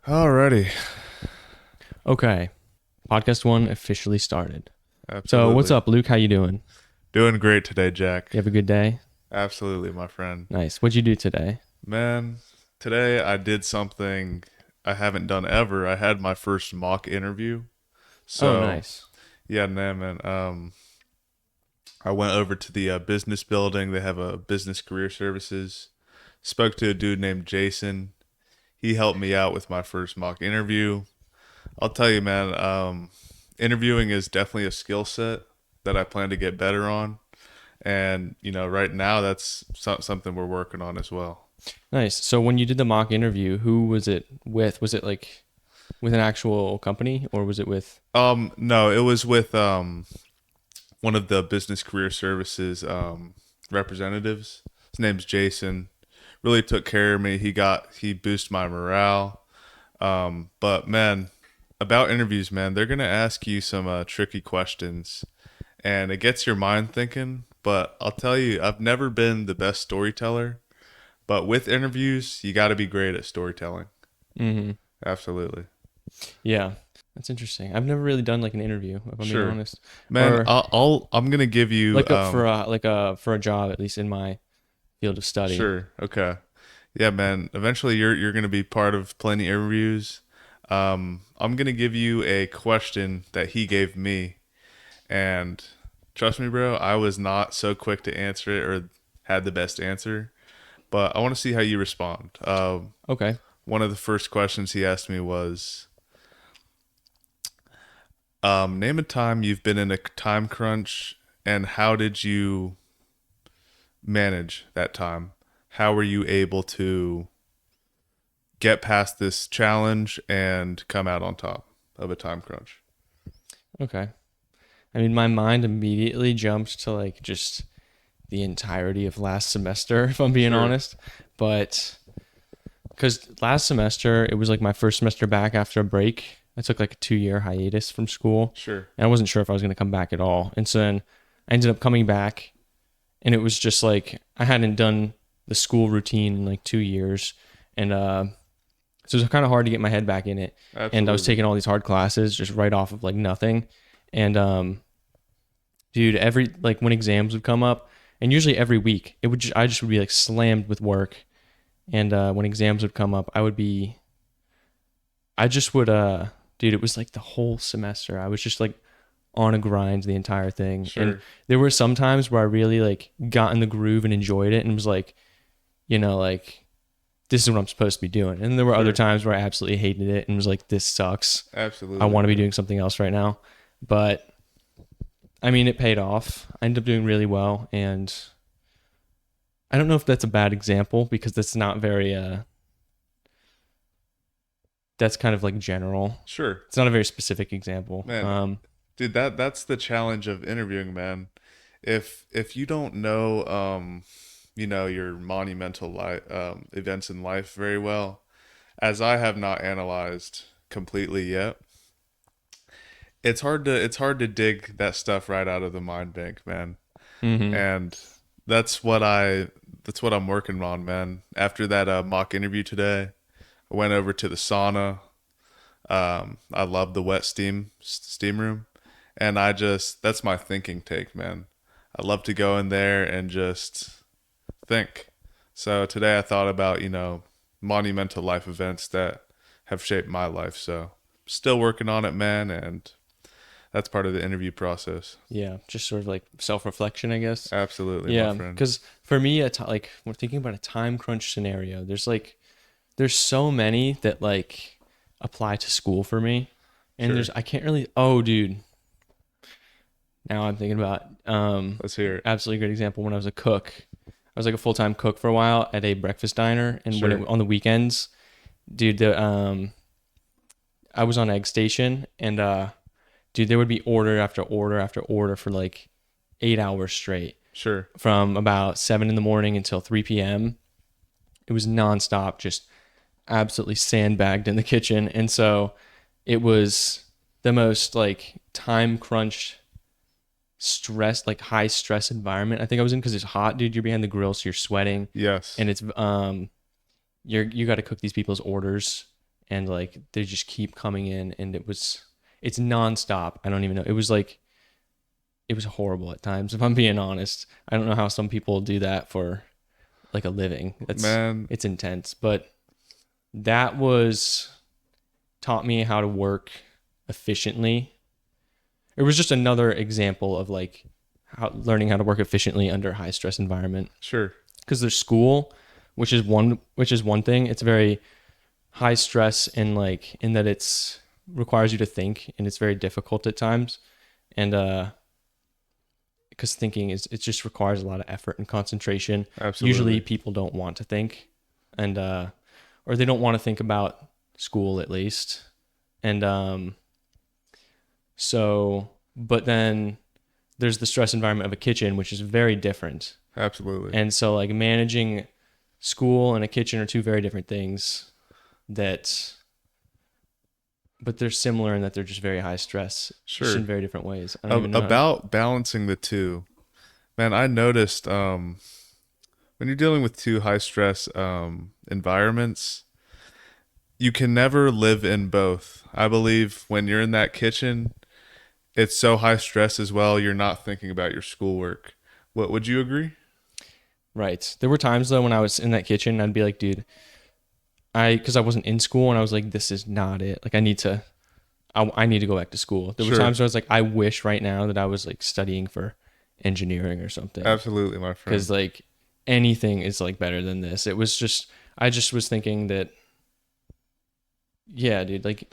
Alrighty. Okay, podcast one officially started. So what's Absolutely. up, Luke? How you doing? Doing great today, Jack. You have a good day? Absolutely, my friend. Nice. What'd you do today? Man, today I did something I haven't done ever. I had my first mock interview. Oh, So, nice. yeah, man. I went over to the business building. They have a business career services. Spoke to a dude named Jason. He helped me out with my first mock interview. I'll tell you, man, interviewing is definitely a skill set that I plan to get better on. And, right now that's something we're working on as well. Nice. So when you did the mock interview, who was it with? Was it like with an actual company or was it with? No, it was with one of the business career services representatives. His name's Jason. Really took care of me. He boosted my morale. But man, about interviews, man, they're gonna ask you some tricky questions, and it gets your mind thinking. But I'll tell you, I've never been the best storyteller. But with interviews, you got to be great at storytelling. Mm-hmm. Absolutely. Yeah, that's interesting. I've never really done like an interview, if I'm being Sure. honest, Man, or I'm gonna give you like for a job, at least in my field of study. sure. Okay. Yeah, man. Eventually you're gonna be part of plenty of interviews. I'm gonna give you a question that he gave me, and trust me, bro, I was not so quick to answer it or had the best answer, but I want to see how you respond. Okay. One of the first questions he asked me was, name a time you've been in a time crunch, and how did you manage that time? How were you able to get past this challenge and come out on top of a time crunch? Okay. I mean, my mind immediately jumped to like just the entirety of last semester, if I'm being Sure, honest. But because last semester, it was like my first semester back after a break. I took like a 2 year hiatus from school sure, and I wasn't sure if I was going to come back at all. And so then I ended up coming back and it was just like I hadn't done the school routine in like 2 years. And so it was kind of hard to get my head back in it. And I was absolutely. taking all these hard classes just right off of like nothing. And dude, every like when exams would come up, and usually every week, I just would be like slammed with work. And when exams would come up, I just would dude, it was like the whole semester. I was just like on a grind the entire thing. And Sure, there were some times where I really like got in the groove and enjoyed it and was like, like this is what I'm supposed to be doing. And there were other sure, times where I absolutely hated it and was like, this sucks. I absolutely, want to be bro. doing something else right now. But I mean, it paid off. I ended up doing really well, and I don't know if that's a bad example because that's not very that's kind of like general. Sure, It's not a very specific example. man, dude. That's the challenge of interviewing, man. If you don't know, your monumental events in life very well, as I have not analyzed completely yet, it's hard to dig that stuff right out of the mind bank, man. Mm-hmm. And that's what I that's what I'm working on, man. After that mock interview today, I went over to the sauna. I love the wet steam room, and that's my thinking take, man. I love to go in there and just think. So today I thought about monumental life events that have shaped my life. So still working on it, man, and that's part of the interview process. Yeah, just sort of like self reflection, I guess. Absolutely, my Yeah, friend. because for me, like we're thinking about a time crunch scenario. There's so many that like apply to school for me, and Sure. I can't really. Oh, dude, now I'm thinking about Let's hear it. absolutely great example when I was a cook. I was like a full time cook for a while at a breakfast diner, and Sure. on the weekends, dude, I was on egg station, and dude, there would be order after order after order for like 8 hours straight, Sure. from about 7 in the morning until 3 p.m. It was nonstop, just absolutely sandbagged in the kitchen, and so it was the most like time crunched stress, like high stress environment I think I was in because it's hot, dude. You're behind the grill, so you're sweating, Yes. and it's you got to cook these people's orders, and like they just keep coming in, and it's nonstop. I don't even know. It was like it was horrible at times, if I'm being honest. I don't know how some people do that for like a living. Man, It's intense, but that was taught me how to work efficiently. It was just another example of like learning how to work efficiently under a high stress environment. sure. Because there's school, which is one thing. It's very high stress and like in that it's requires you to think, and it's very difficult at times. And because thinking is it just requires a lot of effort and concentration. Usually Absolutely. people don't want to think, and or they don't want to think about school at least. And so but then there's the stress environment of a kitchen, which is very different. Absolutely. And so like managing school and a kitchen are two very different things that but they're similar in that they're just very high stress, just in Sure. very different ways. I don't even know. About balancing the two, man, I noticed when you're dealing with two high stress environments, you can never live in both. I believe when you're in that kitchen, it's so high stress as well, you're not thinking about your schoolwork. What would you agree? Right. There were times though when I was in that kitchen, I'd be like, dude, because I wasn't in school, and I was like, this is not it. Like I need to go back to school. There were Sure. times where I was like, I wish right now that I was like studying for engineering or something, Absolutely, my because friend. like anything is like better than this. It was just I just was thinking that yeah, dude, like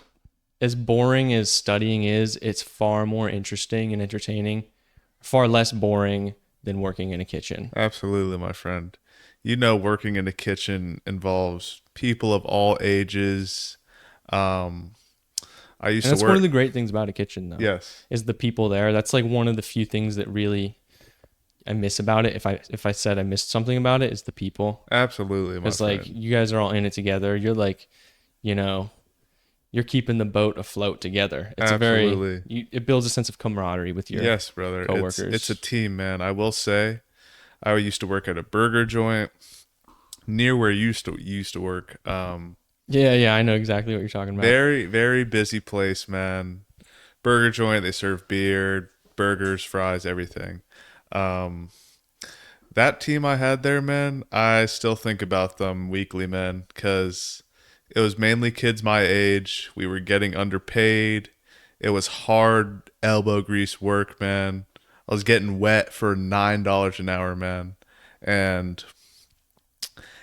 as boring as studying is, it's far more interesting and entertaining, far less boring than working in a kitchen. Absolutely, my friend. You know, working in a kitchen involves people of all ages. Um, I used And to that's one of work. the great things about a kitchen though, Yes, is the people there. That's like one of the few things that really I miss about it. If I said I missed something about it, is the people. absolutely, my Because like friend. you guys are all in it together. You're like, you know, you're keeping the boat afloat together. Absolutely. It builds a sense of camaraderie with your Yes, brother. It's a coworkers. team, man. I will say, I used to work at a burger joint near where you used to work. Yeah, yeah, I know exactly what you're talking about. Very very busy place, man. Burger joint. They serve beer, burgers, fries, everything. Um, that team I had there, man. I still think about them weekly, man, because it was mainly kids my age. We were getting underpaid. It was hard elbow grease work, man. I was getting wet for $9 an hour, man. And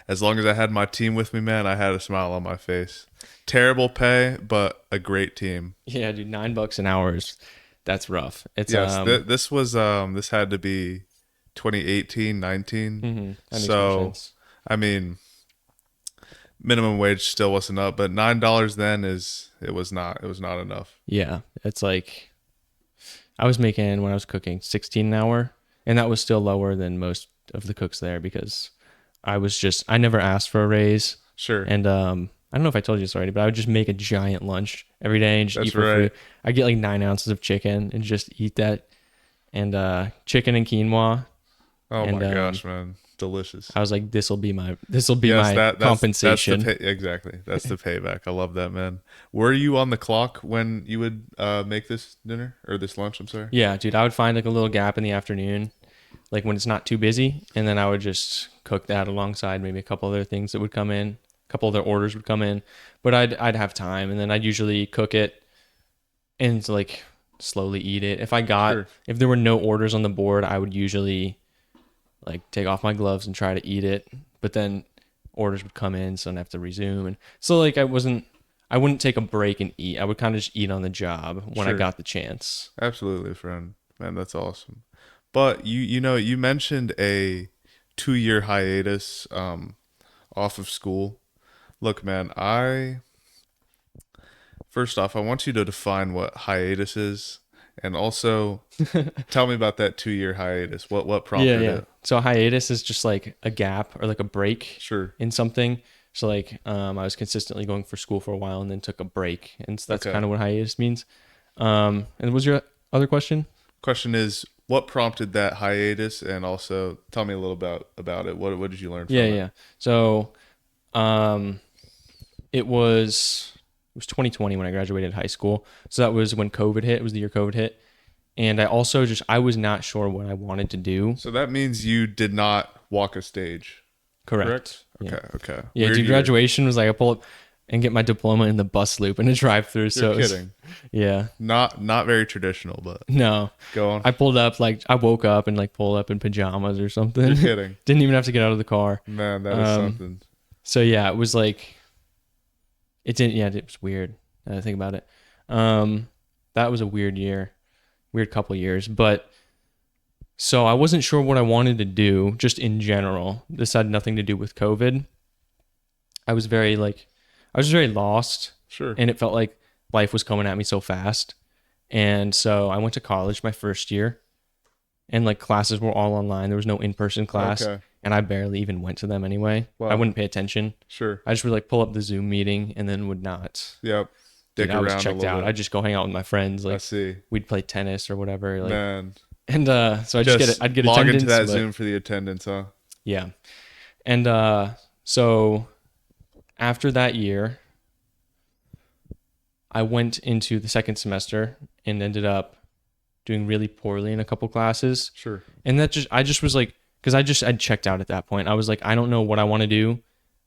as long as I had my team with me, man, I had a smile on my face. Terrible pay, but a great team. Yeah, dude, $9 an hour is that's rough. It's Yes, this had to be 2018, 19. that makes more So, sense. I mean, minimum wage still wasn't up, but $9 then is it was not enough. Yeah, it's like I was making when I was cooking 16 an hour, and that was still lower than most of the cooks there because I never asked for a raise, Sure. and I don't know if I told you this already, but I would just make a giant lunch every day and just eat That's for free. right. I get like 9 ounces of chicken and just eat that, and chicken and quinoa, Oh and my gosh, man. Delicious. I was like, this will be Yes, my that's the compensation. pay exactly. That's the payback. I love that, man. Were you on the clock when you would make this dinner or this lunch, I'm sorry? Yeah, dude, I would find like a little gap in the afternoon, like when it's not too busy, and then I would just cook that alongside maybe a couple other things that would come in, a couple other orders would come in, but I'd have time, and then I'd usually cook it and like slowly eat it. Sure. If there were no orders on the board, I would usually like take off my gloves and try to eat it, but then orders would come in, so I'd have to resume, and so like I wouldn't take a break and eat. I would kind of just eat on the job when I Sure. got the chance. Absolutely, friend. Man, that's awesome. But you mentioned a 2 year hiatus off of school. Look, man, I first off I want you to define what hiatus is and also tell me about that 2 year hiatus. What Yeah, prompted yeah. it? So hiatus is just like a gap or like a break Sure. in something. So like I was consistently going for school for a while and then took a break, and so that's Okay. kind of what hiatus means. And was your other question? Question is what prompted that hiatus and also tell me a little about it. What did you learn Yeah, from it? yeah. So um, it was. was 2020 when I graduated high school. So that was when COVID hit. It was the year COVID hit. And I also just, I was not sure what I wanted to do. So that means you did not walk a stage, Correct. correct? Yeah. Okay, okay. Yeah, Weird dude, year. graduation was like I pull up and get my diploma in the bus loop in a drive through. You're So it was, kidding. yeah. Not very traditional, but No. go on. I pulled up, like, I woke up and, like, pulled up in pajamas or something. You're kidding. Didn't even have to get out of the car. Man, that is Um, something. so yeah, it was like, it didn't, yeah, it was weird. Now that I think about it. Um, that was a weird year, weird couple years. But so I wasn't sure what I wanted to do just in general. This had nothing to do with COVID. I was very, like, I was very lost, Sure. and it felt like life was coming at me so fast. And so I went to college my first year, and like classes were all online. There was no in-person class, Okay. and I barely even went to them anyway. I Wow. wouldn't pay attention. Sure. I just would like pull up the Zoom meeting and then would not. Yep. Dude, Dick I was around a checked little out. bit. I'd just go hang out with my friends. I Like see. we'd play tennis or whatever. Like, Man. and so I just get it. I'd get log attendance. into that But, Zoom for the attendance, huh? yeah, and so after that year, I went into the second semester and ended up doing really poorly in a couple classes. Sure. And that just, I just was like, because I'd checked out at that point. I was like, I don't know what I want to do,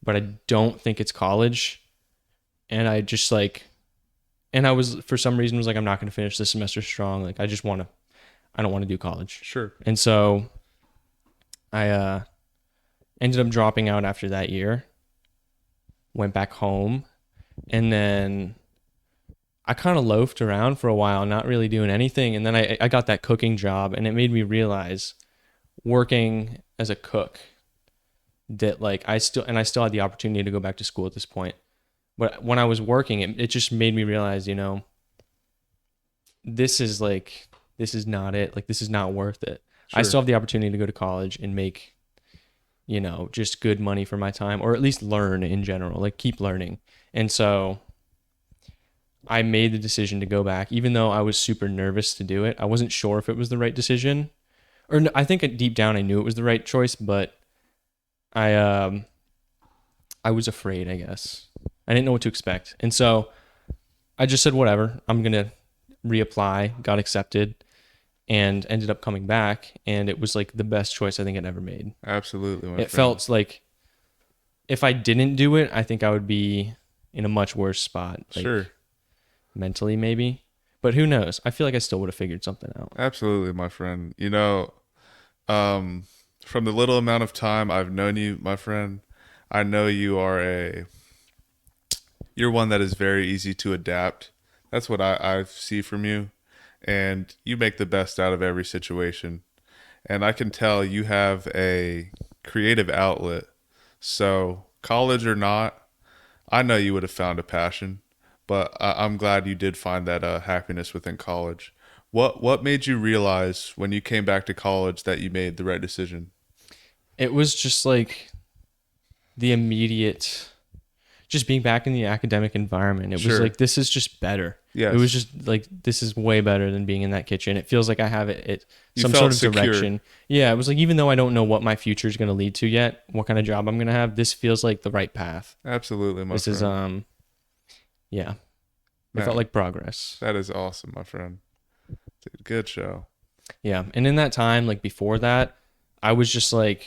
but I don't think it's college. And I just like, and I was, for some reason, was like, I'm not going to finish this semester strong. Like, I don't want to do college. Sure. And so I ended up dropping out after that year, went back home, and then I kind of loafed around for a while, not really doing anything. And then I got that cooking job, and it made me realize working as a cook that like I still had the opportunity to go back to school at this point. But when I was working, it just made me realize, you know, this is not it. Like, this is not worth it. I Sure. still have the opportunity to go to college and make, you know, just good money for my time, or at least learn in general, like keep learning. And so I made the decision to go back, even though I was super nervous to do it. I wasn't sure if it was the right decision, or no, I think deep down I knew it was the right choice, but I I was afraid, I guess. I didn't know what to expect. And so I just said, whatever, I'm going to reapply, got accepted, and ended up coming back. And it was like the best choice I think I'd ever made. Absolutely, my It friend. felt like if I didn't do it, I think I would be in a much worse spot. Like, Sure. mentally, maybe. But who knows? I feel like I still would have figured something out. Absolutely, my friend. You know, from the little amount of time I've known you, my friend, I know you're one that is very easy to adapt. That's what I see from you. And you make the best out of every situation. And I can tell you have a creative outlet. So, college or not, I know you would have found a passion, but I'm glad you did find that happiness within college. What made you realize when you came back to college that you made the right decision? It was just like the immediate, just being back in the academic environment. It was Sure. like, this is just better. Yes. It was just like, this is way better than being in that kitchen. It feels like I have it You some felt sort of secure. direction. Yeah, it was like, even though I don't know what my future is going to lead to yet, what kind of job I'm going to have, this feels like the right path. Absolutely, my This friend. is yeah. It Man, felt like progress. that is awesome, my friend. Dude, good show. Yeah. And in that time, like before that, I was just like,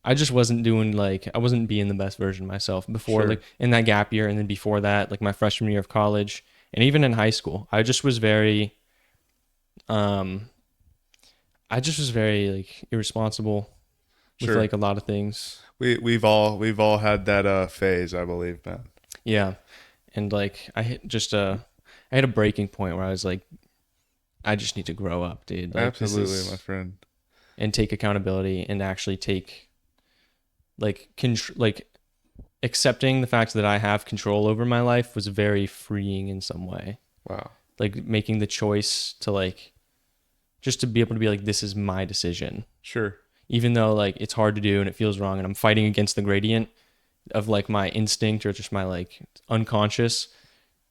I just wasn't doing like, I wasn't being the best version of myself before, Sure. like in that gap year. And then before that, like my freshman year of college and even in high school, I just was very, um, I just was very like irresponsible with Sure. like a lot of things. We've all had that phase, I believe, man. Yeah. And like I hit a breaking point where I was like, I just need to grow up, dude. Like Absolutely, my friend. and take accountability and actually take like like accepting the fact that I have control over my life was very freeing in some way. Wow. Like making the choice to like just to be able to be like, this is my decision, Sure. even though like it's hard to do and it feels wrong and I'm fighting against the gradient of like my instinct or just my like unconscious.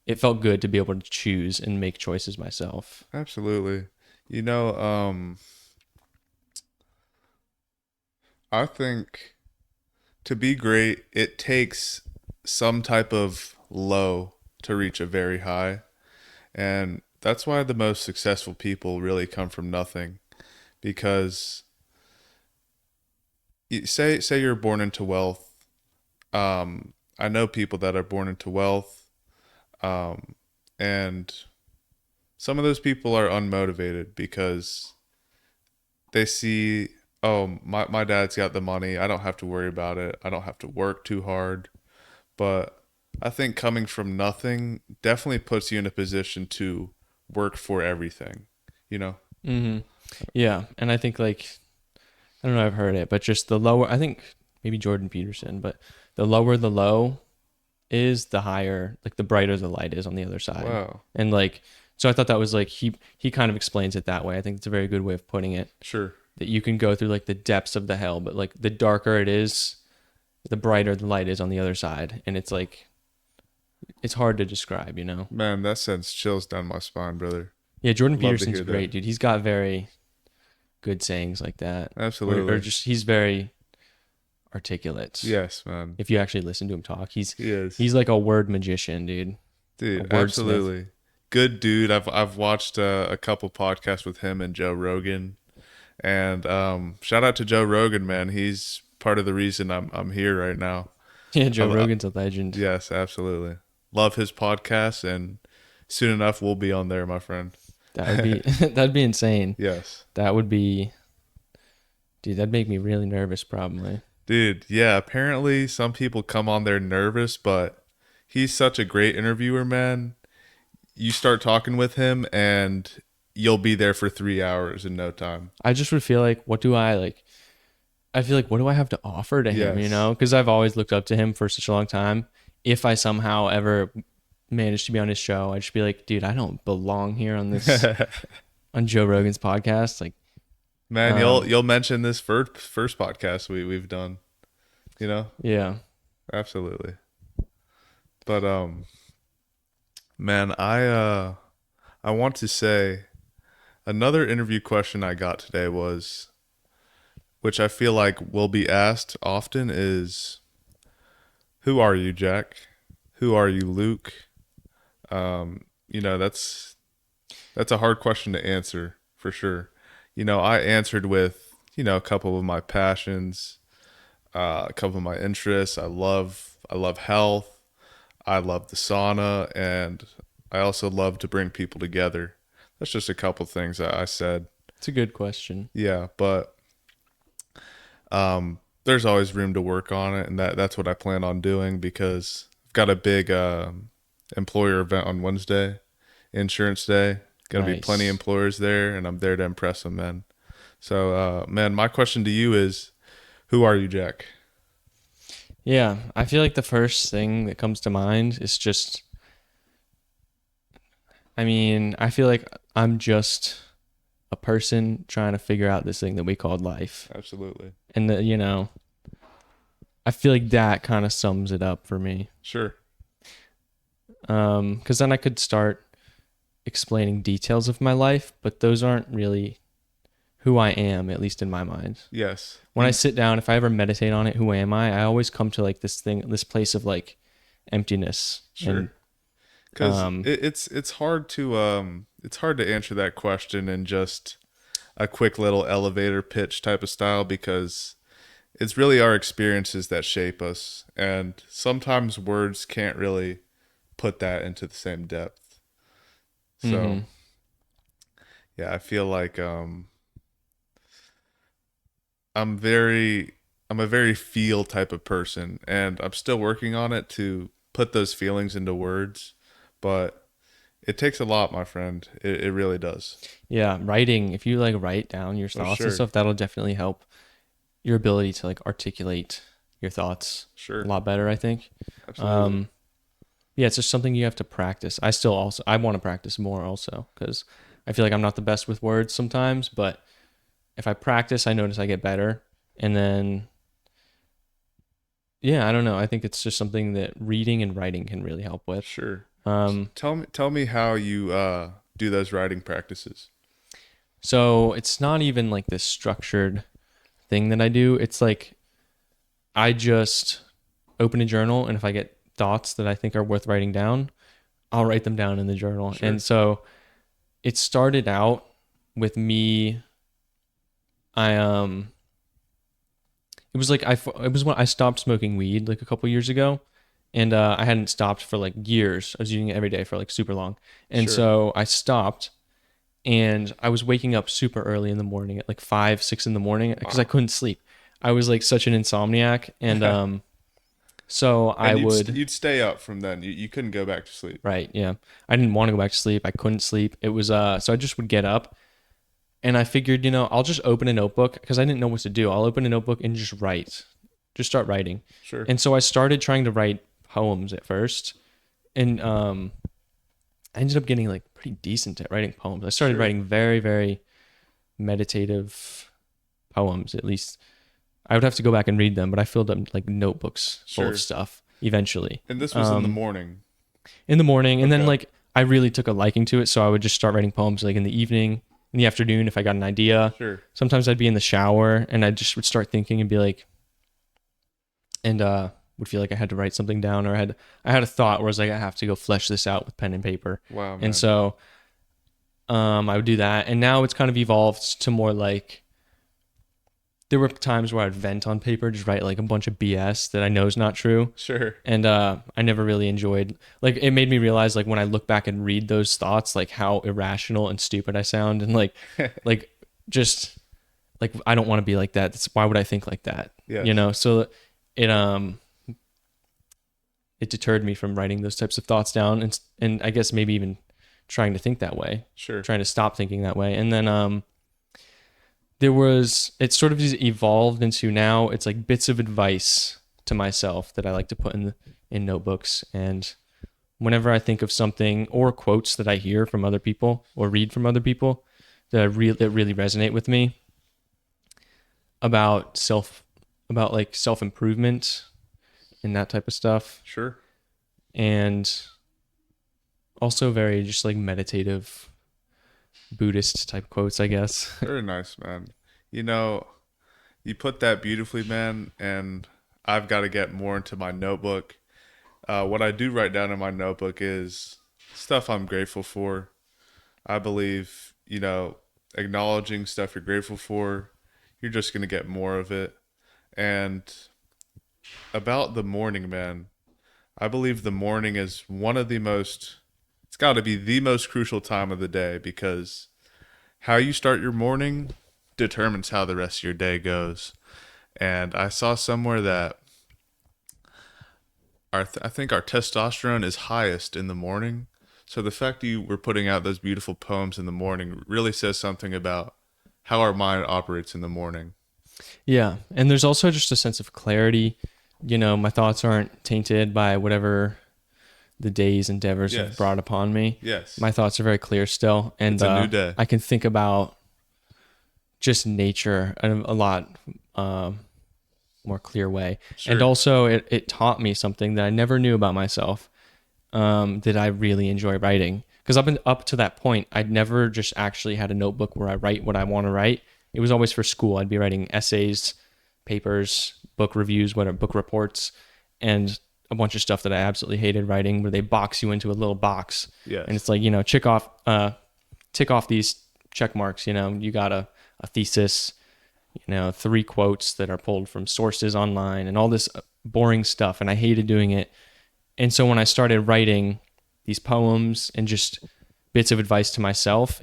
It felt good to be able to choose and make choices myself. Absolutely. You know, I think to be great, it takes some type of low to reach a very high. And that's why the most successful people really come from nothing. Because say you're born into wealth. I know people that are born into wealth, um, and some of those people are unmotivated because they see, oh, my dad's got the money. I don't have to worry about it. I don't have to work too hard. But I think coming from nothing definitely puts you in a position to work for everything, you know? Mm-hmm. Yeah, and I think like I don't know, I've heard it, but just the lower, I think maybe Jordan Peterson, but the lower the low is, the higher, like the brighter the light is on the other side. Wow. And like, so I thought that was like, he kind of explains it that way. I think it's a very good way of putting it, Sure. that you can go through like the depths of the hell, but like the darker it is, the brighter the light is on the other side. And it's like, it's hard to describe, you know? Man, that sends chills down my spine, brother. Yeah, Jordan Love to Peterson's hear great, that. dude. He's got very good sayings like that. Or Absolutely. just, he's very articulate. Yes, man. If you actually listen to him talk, He is. he's like a word magician, dude. A Dude, wordsmith. absolutely. Good dude. I've watched a couple podcasts with him and Joe Rogan. And shout out to Joe Rogan, man. He's part of the reason I'm here right now. Yeah, Joe I, Rogan's a legend. yes, absolutely. Love his podcast, and soon enough we'll be on there, my friend. That would be that'd be insane. Yes. That would be, dude, that'd make me really nervous probably. Dude, yeah, apparently some people come on there nervous, but he's such a great interviewer, man. You start talking with him and you'll be there for 3 hours in no time. I just would feel like, what do I like? I feel like, what do I have to offer to him? You Yes. know, because I've always looked up to him for such a long time. If I somehow ever managed to be on his show, I'd just be like, dude, I don't belong here on this on Joe Rogan's podcast. Like, Man, you'll mention this first podcast we've done, you know? yeah, Absolutely. But man, I want to say another interview question I got today was, which I feel like will be asked often, is who are you, Jack? Who are you, Luke? You know, that's a hard question to answer for sure. You know, I answered with, you know, a couple of my passions, a couple of my interests. I love health. I love the sauna, and I also love to bring people together. That's just a couple things that I said. it's a good question. Yeah, but there's always room to work on it, and that's what I plan on doing because I've got a big employer event on Wednesday, Insurance Day. Gonna be plenty of Nice. employers there, and I'm there to impress them, man. So, man, my question to you is, who are you, Jack? Yeah, I feel like the first thing that comes to mind is just, I mean, I feel like I'm just a person trying to figure out this thing that we called life. Absolutely. And that, you know, I feel like that kind of sums it up for me. Sure. Because then I could start explaining details of my life, but those aren't really who I am, at least in my mind. Yes. When I sit down, if I ever meditate on it, who am I always come to like this thing, this place of like emptiness. Sure. And Because um, it's hard to answer that question in just a quick little elevator pitch type of style because it's really our experiences that shape us, and sometimes words can't really put that into the same depth. So mhm. yeah, I feel like I'm very I'm a very feel type of person, and I'm still working on it to put those feelings into words, but it takes a lot, my friend. It really does. Yeah, writing, if you like write down your Oh, thoughts and sure. stuff, that'll definitely help your ability to like articulate your thoughts Sure. a lot better, I think. Absolutely. Yeah, it's just something you have to practice. I want to practice more also because I feel like I'm not the best with words sometimes, but if I practice, I notice I get better. And then, yeah, I don't know. I think it's just something that reading and writing can really help with. Sure. Um, Tell me how you do those writing practices. so it's not even like this structured thing that I do. It's like I just open a journal, and if I get thoughts that I think are worth writing down, I'll write them down in the journal. Sure. And so it started out with me. I it was like it was when I stopped smoking weed like a couple years ago, and I hadn't stopped for like years. I was using it every day for like super long, and Sure. so I stopped, and I was waking up super early in the morning at like 5, 6 in the morning because I Wow. couldn't sleep. I was like such an insomniac, and so I And would. you'd stay up from then. You couldn't go back to sleep. Right, yeah. I didn't want to go back to sleep. I couldn't sleep. It was so I just would get up and I figured, I'll just open a notebook because I didn't know what to do. I'll open a notebook and just write. Just start writing. Sure. And so I started trying to write poems at first. And I ended up getting like pretty decent at writing poems. I started Sure. writing very, very meditative poems. At least I would have to go back and read them, but I filled up like notebooks full of Sure. stuff eventually. And this was in the morning. In the morning, and then Okay. like I really took a liking to it, so I would just start writing poems like in the evening, in the afternoon if I got an idea. Sure. Sometimes I'd be in the shower and I just would start thinking and be like, and would feel like I had to write something down, or I had a thought where I was like, I have to go flesh this out with pen and paper. Wow, And man. so I would do that, and now it's kind of evolved to more like there were times where I'd vent on paper, just write like a bunch of BS that I know is not true. Sure. And I never really enjoyed, like, it made me realize like when I look back and read those thoughts, like how irrational and stupid I sound, and like just like I don't want to be like that. That's why would I think like that? Yes. So it it deterred me from writing those types of thoughts down, and I guess maybe even trying to think that way, Sure. trying to stop thinking that way. And then it sort of just evolved into now it's like bits of advice to myself that I like to put in notebooks. And whenever I think of something or quotes that I hear from other people or read from other people that really resonate with me about like self improvement and that type of stuff, Sure. and also very just like meditative Buddhist type quotes, I guess. Very nice, man. You know, you put that beautifully, man, and I've got to get more into my notebook. What I do write down in my notebook is stuff I'm grateful for. I believe, acknowledging stuff you're grateful for, you're just going to get more of it. And about the morning, man, I believe the morning is it's got to be the most crucial time of the day because how you start your morning determines how the rest of your day goes. And I saw somewhere that I think our testosterone is highest in the morning. So the fact that you were putting out those beautiful poems in the morning really says something about how our mind operates in the morning. Yeah. And there's also just a sense of clarity. My thoughts aren't tainted by whatever the day's endeavors have Yes. brought upon me. Yes. My thoughts are very clear still. And It's a new day. I can think about just nature in a lot more clear way. Sure. And also, it taught me something that I never knew about myself, that I really enjoy writing. Because up to that point, I'd never just actually had a notebook where I write what I want to write. It was always for school. I'd be writing essays, papers, book reviews, book reports, and a bunch of stuff that I absolutely hated writing, where they box you into a little box, Yes. and it's like tick off these check marks. You got a thesis, 3 quotes that are pulled from sources online, and all this boring stuff, and I hated doing it. And so when I started writing these poems and just bits of advice to myself,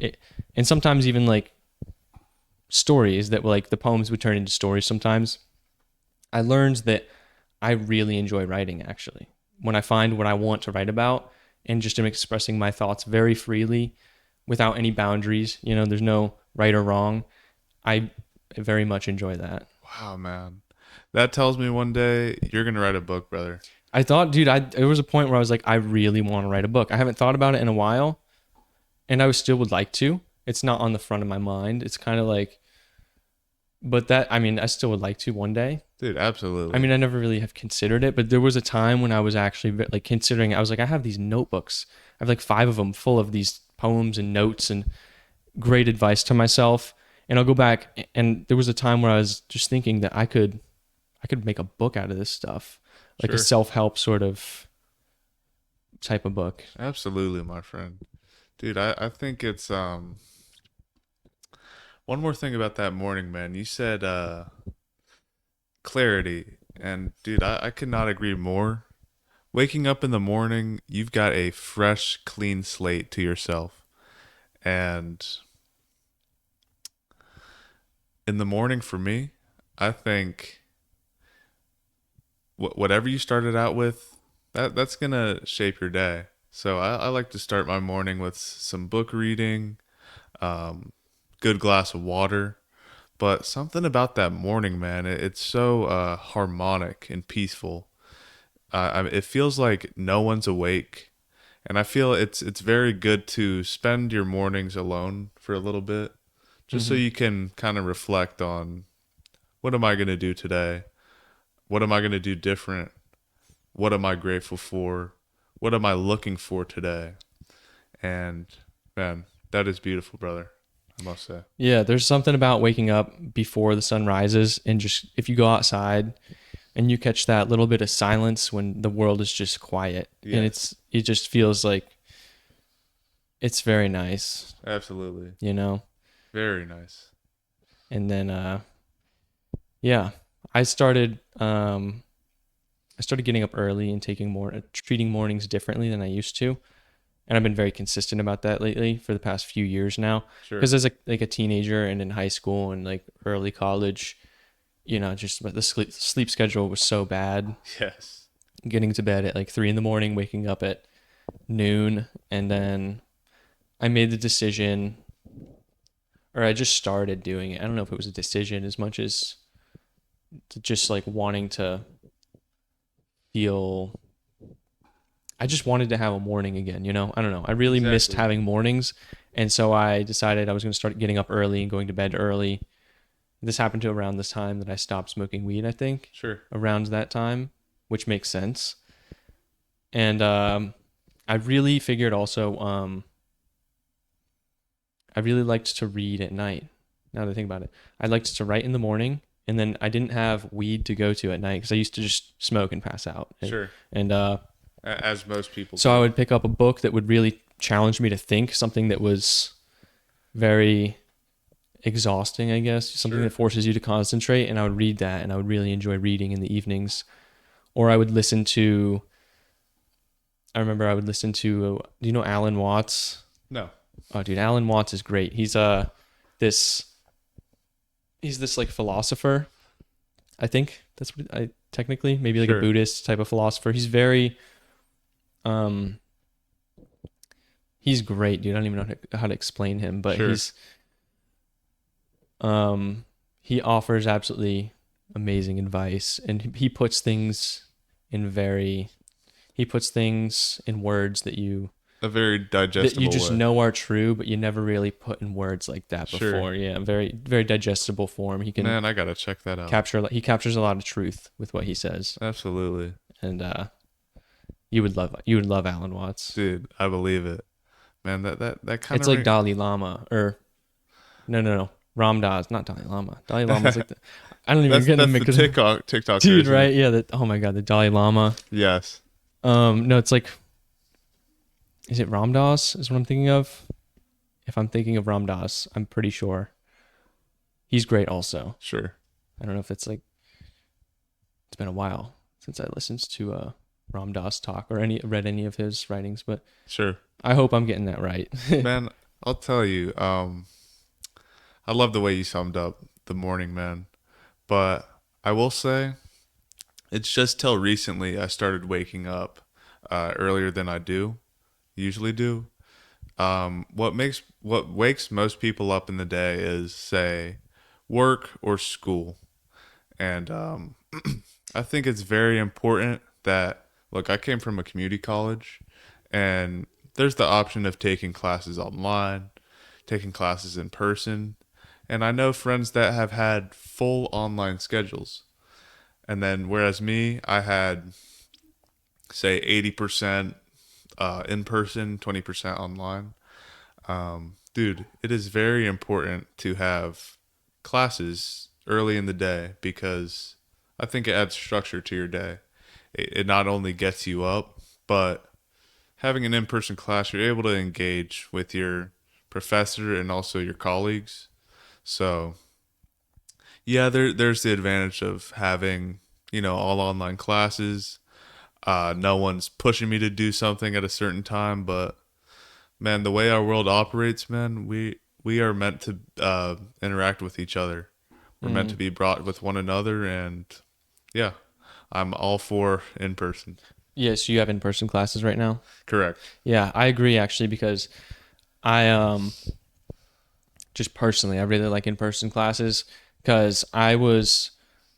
and sometimes even like stories that were like the poems would turn into stories sometimes, I learned that I really enjoy writing actually. When I find what I want to write about and just am expressing my thoughts very freely without any boundaries, there's no right or wrong. I very much enjoy that. Wow, man. That tells me one day you're going to write a book, brother. I thought, dude, there was a point where I was like, I really want to write a book. I haven't thought about it in a while, and I still would like to. It's not on the front of my mind. It's kind of like, but I still would like to one day. Dude, absolutely. I never really have considered it, but there was a time when I was actually like considering it. I was like, I have these notebooks. I have like 5 of them full of these poems and notes and great advice to myself. And I'll go back, and there was a time where I was just thinking that I could make a book out of this stuff, like Sure. a self-help sort of type of book. Absolutely, my friend. Dude, I think it's one more thing about that morning, man. You said clarity. And dude, I could not agree more. Waking up in the morning, you've got a fresh, clean slate to yourself. And in the morning for me, I think whatever you started out with, that's gonna shape your day. So I like to start my morning with some book reading, um, good glass of water. But something about that morning, man, it's so harmonic and peaceful. It feels like no one's awake, and I feel it's very good to spend your mornings alone for a little bit, just so Hmm. you can kind of reflect on what am I gonna do today, what am I gonna do different, what am I grateful for, what am I looking for today, and man, that is beautiful, brother. I must say. Yeah, there's something about waking up before the sun rises and just if you go outside and you catch that little bit of silence when the world is just quiet and Yes, it just feels like it's very nice, absolutely, you know. very nice. And then yeah, I started I started getting up early and taking more treating mornings differently than I used to. And I've been very consistent about that lately for the past few years now. Sure. Because as a teenager and in high school and like early college, just the sleep schedule was so bad. Yes. Getting to bed at like 3 in the morning, waking up at noon, and then I made the decision, or I just started doing it. I don't know if it was a decision as much as just like wanting to feel. I just wanted to have a morning again. I don't know. I really missed Exactly. having mornings, and so I decided I was going to start getting up early and going to bed early. This happened to around this time that I stopped smoking weed, I think, Sure. around that time, which makes sense. And I really figured also, I really liked to read at night. Now that I think about it, I liked to write in the morning, and then I didn't have weed to go to at night because I used to just smoke and pass out. And, Sure. and As most people so I do. would pick up a book that would really challenge me to think, something that was very exhausting, I guess, something that Sure. forces you to concentrate. And I would read that, and I would really enjoy reading in the evenings. Or I would listen to, I remember I would listen to, do you know Alan Watts? No. Oh, dude, Alan Watts is great. This, he's this like philosopher. I think that's what I technically, maybe like a Sure. Buddhist type of philosopher. He's very, um, he's great, dude. I don't even know how to explain him, but Sure. um, he offers absolutely amazing advice, and in very, he puts things in words A very that you digestible just way. know are true, but you never really put in words like that Sure. before. Yeah, very, very digestible form. Man, I gotta check that out. He captures a lot of truth with what he says, Absolutely. and you would love Alan Watts. Dude, I believe it. Man, that kind It's of like Dalai Lama, or no, Ram Dass, not Dalai Lama. Dalai Lama's like I don't even get them that's the because TikToker, dude, isn't it? right? Yeah, oh my god, the Dalai Lama. Yes. No, it's like, is it Ram Dass? Is what I'm thinking of. If I'm thinking of Ram Dass, I'm pretty sure he's great. Also, Sure. I don't know if it's been a while since I listened to Ram Dass talk or read any of his writings, but Sure. I hope I'm getting that right. Man, I'll tell you, I love the way you summed up the morning, man. But I will say it's just till recently I started waking up earlier than I usually do. What wakes most people up in the day is say work or school, and I think it's very important that look. I came from a community college, and there's the option of taking classes online, taking classes in person, and I know friends that have had full online schedules. And then whereas me, I had say 80% in person, 20% online. Dude, it is very important to have classes early in the day because I think it adds structure to your day. It not only gets you up, but having an in-person class, you're able to engage with your professor and also your colleagues. So yeah, there's the advantage of having, all online classes. No one's pushing me to do something at a certain time, but man, the way our world operates, man, we are meant to interact with each other. We're meant to Mm. be brought with one another, and yeah, I'm all for in person. Yes, you have in-person classes right now. Correct. Yeah, I agree actually because I just personally I really like in-person classes because I was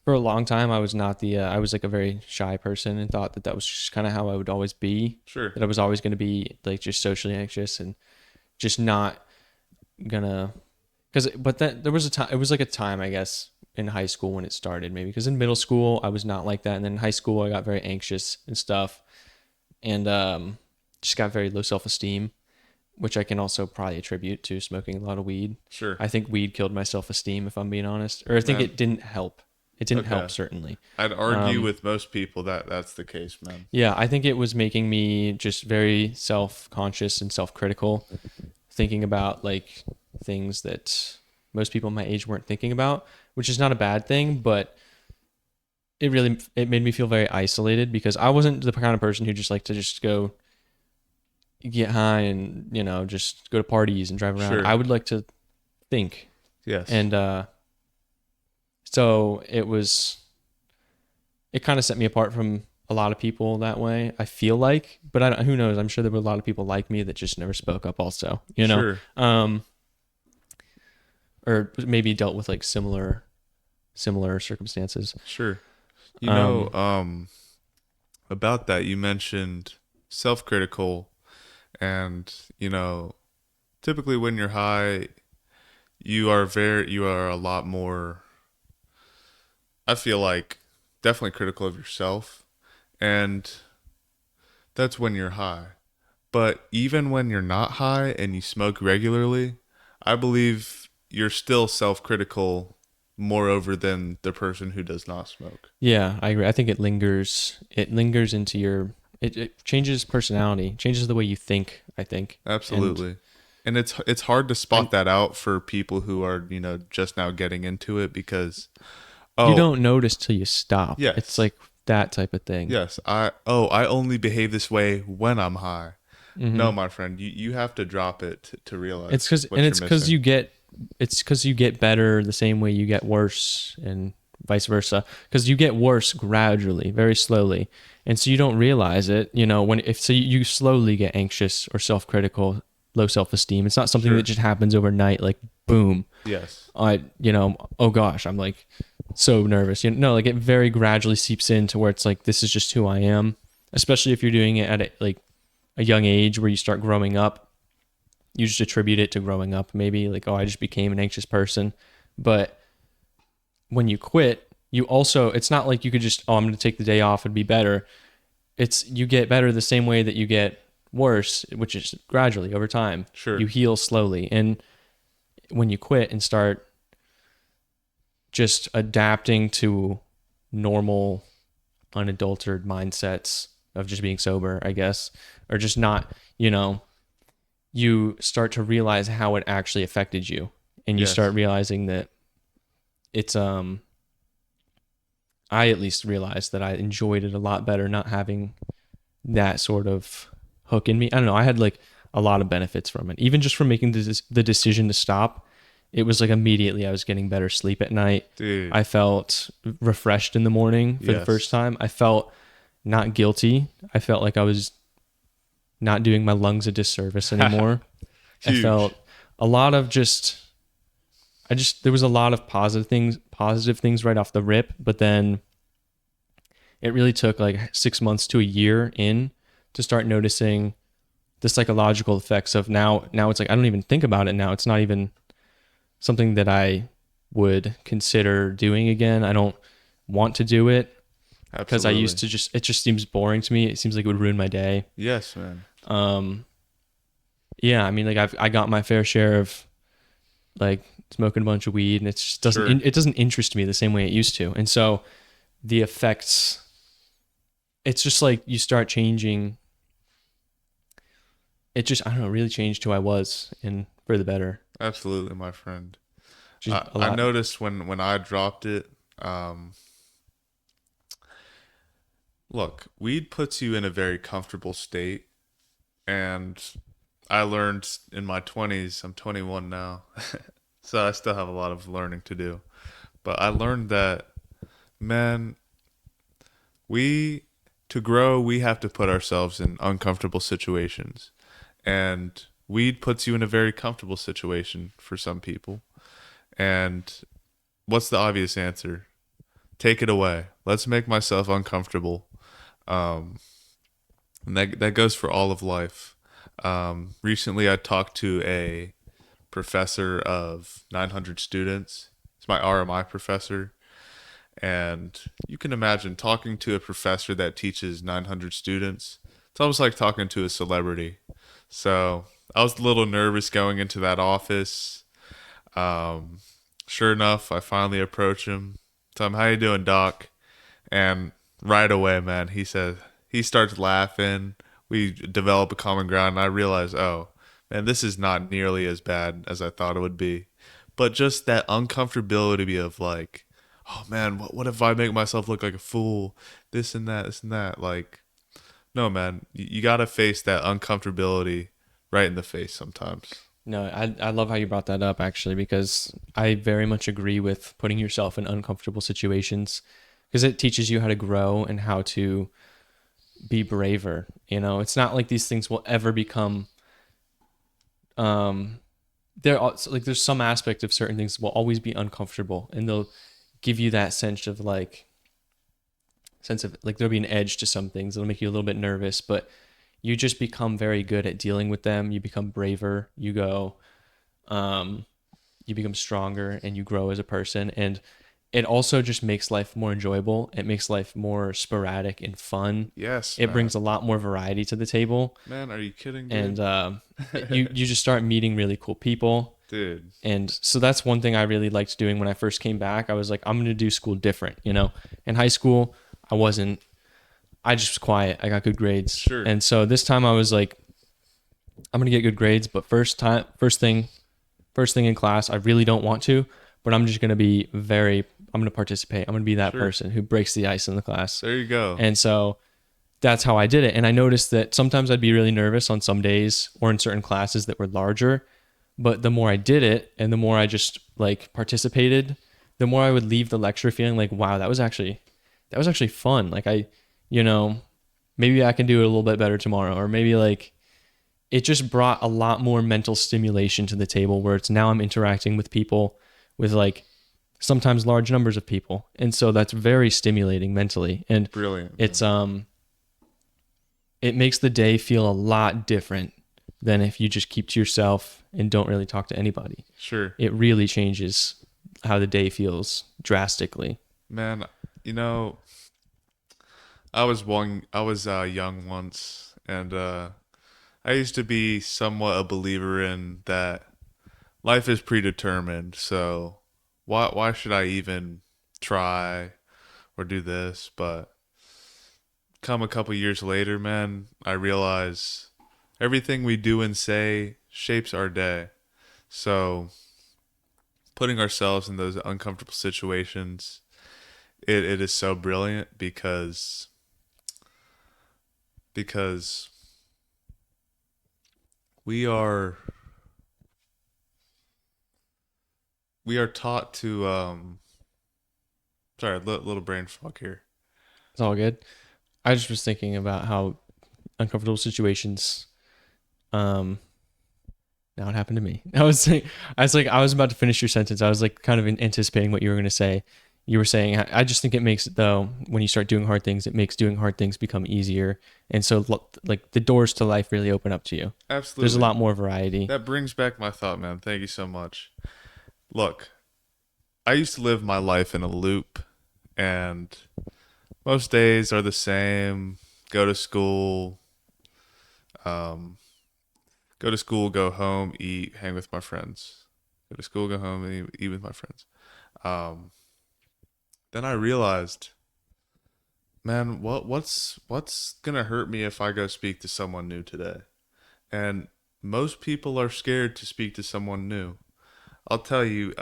for a long time I was not the I was like a very shy person and thought that that was just kind of how I would always be, Sure. that I was always going to be like just socially anxious and just not gonna because but that there was a time, it was like a time I guess in high school when it started, maybe because in middle school I was not like that, and then in high school I got very anxious and stuff, and just got very low self-esteem, which I can also probably attribute to smoking a lot of weed. Sure. I think weed killed my self-esteem, if I'm being honest, or I think Man, it didn't help. It didn't okay. help, certainly. I'd argue Um, with most people that that's the case, man. yeah, I think it was making me just very self-conscious and self-critical, thinking about like things that most people my age weren't thinking about, which is not a bad thing, but it made me feel very isolated because I wasn't the kind of person who just like to just go get high and just go to parties and drive around. Sure. I would like to think, Yes. and so it kind of set me apart from a lot of people that way, I feel like, but I don't, who knows, I'm sure there were a lot of people like me that just never spoke up also, Sure. um or maybe dealt with like similar circumstances. Sure. You know, um about that, you mentioned self-critical, and typically when you're high, you are a lot more, I feel like, definitely critical of yourself, and that's when you're high. But even when you're not high and you smoke regularly, I believe you're still self-critical moreover than the person who does not smoke. yeah, I agree. I think it lingers into your, it changes personality, changes the way you think, I think. And Absolutely. And it's hard to I spot that out for people who are, just now getting into it because you oh, don't notice till you stop. It's yes. like that type of thing. Yes, I only behave this way when I'm high. Hmm. No, my friend, you have to drop it to It's realize because what you're it's because missing. you get better the same way you get worse, and vice versa. Because you get worse gradually, very slowly, and so you don't realize it. When if so you slowly get anxious or self-critical, low self-esteem. It's not something that Sure. just happens overnight. Like boom, Yes. oh gosh, I'm like so nervous. No, like it very gradually seeps into where it's like this is just who I am. Especially if you're doing it at a young age where you start growing up, you just attribute it to growing up, maybe like, oh, I just became an anxious person. But when you quit, you also, it's not like you could just, oh, I'm going to take the day off and be better. It's you get better the same way that you get worse, which is gradually over time. Sure. You heal slowly. And when you quit and start just adapting to normal, unadulterated mindsets of just being sober, I guess, or just not, you start to realize how it actually affected you, and you start Yes. realizing that it's I at least realized that I enjoyed it a lot better not having that sort of hook in me. I don't know, I had like a lot of benefits from it, even just from making the decision to stop. It was like immediately I was getting better sleep at night. Dude. I felt refreshed in the morning for the first Yes. time. I felt not guilty. I felt like I was not doing my lungs a disservice anymore. I felt Huge. a lot of there was a lot of positive things right off the rip, but then it really took like 6 months to a year in to start noticing the psychological effects of now it's like I don't even think about it now. It's not even something that I would consider doing again. I don't want to do it because I used Absolutely. to it just seems boring to me. It seems like it would ruin my day. Yes, man. Um, yeah, I mean, like I got my fair share of like smoking a bunch of weed, and it just Sure. it doesn't interest me the same way it used to. And so the effects, it's just like you start changing. it just, I don't know, really changed who I was and for the better. Absolutely, my friend. Just a I lot. noticed when I dropped it. Look, weed puts you in a very comfortable state, and I learned in my 20s. I'm 21 now, so I still have a lot of learning to do. But I learned that, man, we to grow, we have to put ourselves in uncomfortable situations, and weed puts you in a very comfortable situation for some people. And what's the obvious answer? Take it away. Let's make myself uncomfortable. Um, and that goes for all of life. Recently, I talked to a professor of 900 students. It's my RMI professor, and you can imagine talking to a professor that teaches 900 students. It's almost like talking to a celebrity. So I was a little nervous going into that office. Um, sure enough, I finally approach him. Tell him, "How you doing, Doc?" And right away, man, he starts laughing. We develop a common ground, and I realize, oh, man, this is not nearly as bad as I thought it would be. But just that uncomfortability of like, oh man, what if I make myself look like a fool? This and that. Like, no, man, you gotta face that uncomfortability right in the face sometimes. No, I love how you brought that up actually, because I very much agree with putting yourself in uncomfortable situations because it teaches you how to grow and how to be braver. You know, it's not like these things will ever become um like there's some aspect of certain things will always be uncomfortable and they'll give you that sense of like there'll be an edge to some things. It'll make you a little bit nervous, but you just become very good at dealing with them. You become braver. Um, you become stronger and you grow as a person. And it also just makes life more enjoyable. It makes life more sporadic and fun. Yes, It man. brings a lot more variety to the table. Man, are you kidding, And dude? you just start meeting really cool people. Dude, And so that's one thing I really liked doing when I first came back. I was like, I'm going to do school different. You know, in high school, I wasn't, I just was quiet. I got good grades. sure, And so this time I was like, I'm going to get good grades, but first thing in class, I really don't want to, but I'm just going to be I'm going to participate. I'm going to be that sure. person who breaks the ice in the class. There you go. And so that's how I did it. And I noticed that sometimes I'd be really nervous on some days or in certain classes that were larger. But the more I did it and the more I just like participated, the more I would leave the lecture feeling like, wow, that was actually fun. Like you know, maybe I can do it a little bit better tomorrow. Or maybe like it just brought a lot more mental stimulation to the table where it's now I'm interacting with people with like sometimes large numbers of people. And so that's very stimulating mentally. And Brilliant, it's man. it makes the day feel a lot different than if you just keep to yourself and don't really talk to anybody. Sure. It really changes how the day feels drastically. Man, you know, I was young once, and I used to be somewhat a believer in that life is predetermined. So why should I even try or do this? But come a couple years later, man, I realize everything we do and say shapes our day. So putting ourselves in those uncomfortable situations, it is so brilliant because we are we are taught to sorry, little brain fog here. It's all good. I just was thinking about how uncomfortable situations um now it happened to me. I was about to finish your sentence. I was like kind of anticipating what you were going to say. You were saying I just think it makes though when you start doing hard things, it makes doing hard things become easier. And so like the doors to life really open up to you. There's a Absolutely. lot more variety. That brings back my thought, man. Thank you so much. Look, I used to live my life in a loop, and most days are the same. Go to school, um, go to school, go home, eat, hang with my friends. Go to school, go home, eat with my friends. Um, then I realized, man, what's gonna hurt me if I go speak to someone new today? And most people are scared to speak to someone new. I'll tell you,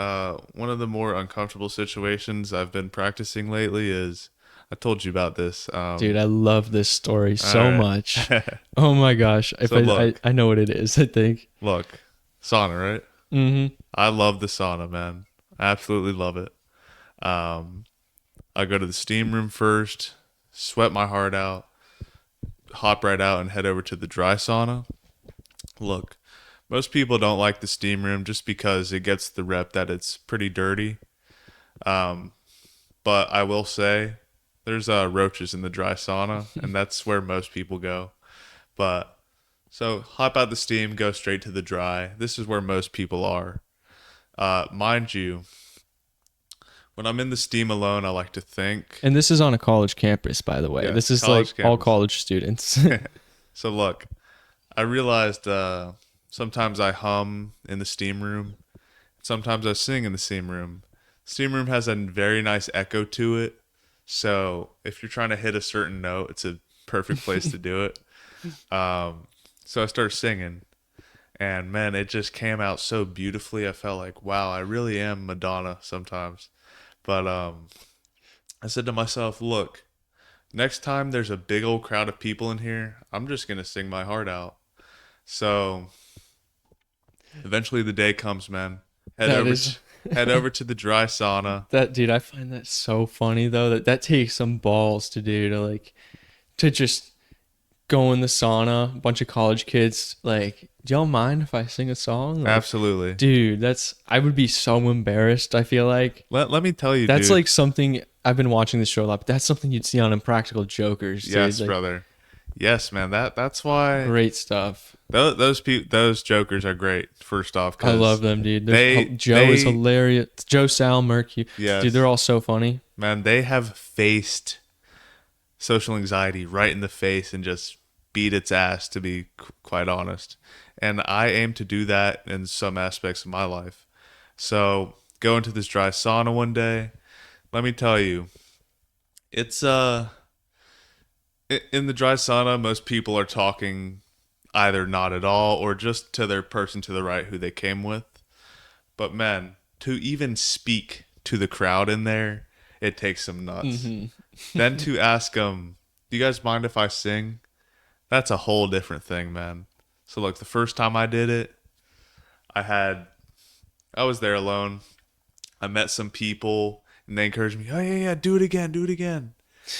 one of the more uncomfortable situations I've been practicing lately is I told you about this. Dude, I love this story All so right. much. Oh my gosh. If So look, I know what it is, I think. look, sauna, right? Mm-hmm. I love the sauna, man. I absolutely love it. Um, I go to the steam room first, sweat my heart out, hop right out, and head over to the dry sauna. Look, most people don't like the steam room just because it gets the rep that it's pretty dirty. Um, but I will say there's roaches in the dry sauna, and that's where most people go. But so hop out the steam, go straight to the dry. This is where most people are. Mind you, when I'm in the steam alone, I like to think. And this is on a college campus, by the way. This Yes, is like college all campus. college students. So look, I realized sometimes I hum in the steam room. Sometimes I sing in the steam room. Steam room has a very nice echo to it. So if you're trying to hit a certain note, it's a perfect place to do it. Um, so I started singing, and man, it just came out so beautifully. I felt like, wow, I really am Madonna sometimes. But I said to myself, look, next time there's a big old crowd of people in here, I'm just gonna sing my heart out. So eventually the day comes, man. Head That over is to, head over to the dry sauna. that dude, I find that so funny though. That takes some balls to do, to just go in the sauna, a bunch of college kids like, do y'all mind if I sing a song? Like, Absolutely. dude, I would be so embarrassed, I feel like. Let me tell you, That's dude. like something I've been watching this show a lot, but that's something you'd see on Impractical Jokers, dude. Yes, Like, brother. Yes, man. That's why great stuff. those jokers are great. First off, I love because them, dude. Joe is they hilarious. Joe, Sal, Mercu, dude, yes, they're all so funny. man. They have faced social anxiety right in the face and just beat its ass. To be quite honest, and I aim to do that in some aspects of my life. So go into this dry sauna one day. Let me tell you, it's in the dry sauna, most people are talking either not at all or just to their person to the right who they came with. But man, to even speak to the crowd in there, it takes some nuts. Hmm. Then to ask them, "Do you guys mind if I sing?" That's a whole different thing, man. So like the first time I did it, I had I was there alone. I met some people and they encouraged me, "Oh yeah, yeah, do it again, do it again."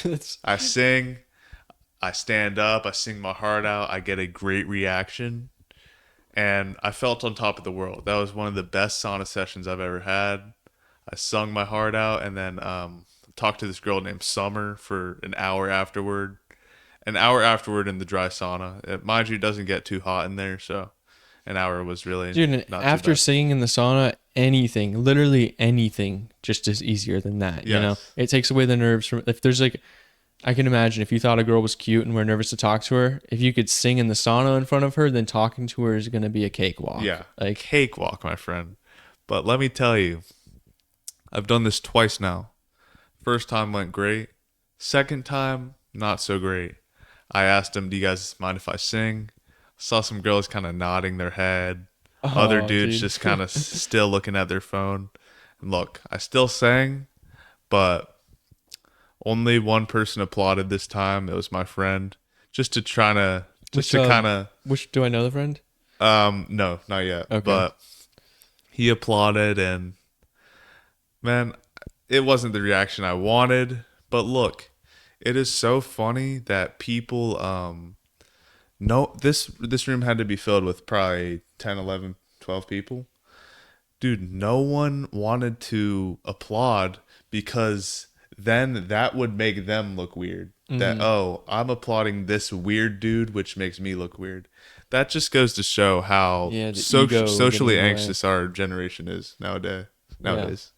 It's, I sing, I stand up, I sing my heart out, I get a great reaction, and I felt on top of the world. That was one of the best sauna sessions I've ever had. I sung my heart out, and then talked to this girl named Summer for an hour afterward. An hour afterward in the dry sauna. Mind you, it doesn't get too hot in there, so an hour was really dude, and not too after bad. singing in the sauna, anything, literally anything, just is easier than that. You know, Yes. it takes away the nerves from. If there's like, I can imagine if you thought a girl was cute and were nervous to talk to her, if you could sing in the sauna in front of her, then talking to her is gonna be a cakewalk. Yeah. Like, Cakewalk, my friend. But let me tell you, I've done this twice now. First time went great. Second time, not so great. I asked them, "Do you guys mind if I sing?" Saw some girls kind of nodding their head. Other oh, dudes dude. just kind of still looking at their phone. And look, I still sang, but only one person applauded this time. It was my friend. Just Which to kind of which do I know the friend? no, not yet. Okay. But he applauded and man, it wasn't the reaction I wanted, but look, it is so funny that people no this room had to be filled with probably 10, 11, 12 people. Dude, no one wanted to applaud because then that would make them look weird. That, Hmm. oh, I'm applauding this weird dude, which makes me look weird. That just goes to show how Yeah, the ego getting socially in the way. anxious our generation is nowadays. Yeah, Nowadays.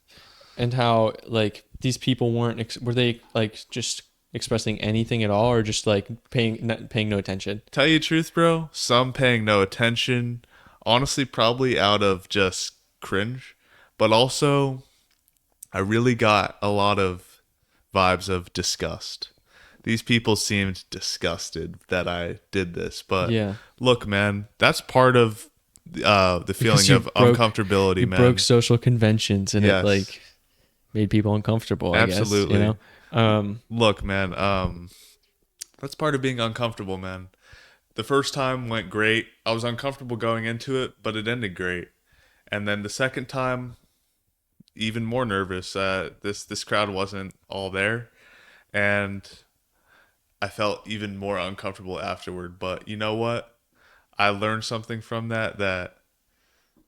and how like these people weren't were they like just expressing anything at all, or just like paying no attention? Tell you the truth, bro, some paying no attention, honestly, probably out of just cringe, but also I really got a lot of vibes of disgust. these people seemed disgusted that I did this. But Yeah. look, man, that's part of the Because feeling of uncomfortability, you broke man. social conventions and it Yes, like made people uncomfortable, I guess, you absolutely. know? Look, man, that's part of being uncomfortable, man. The first time went great. I was uncomfortable going into it, but it ended great. And then the second time, even more nervous. This crowd wasn't all there, and I felt even more uncomfortable afterward. But you know what? I learned something from that. That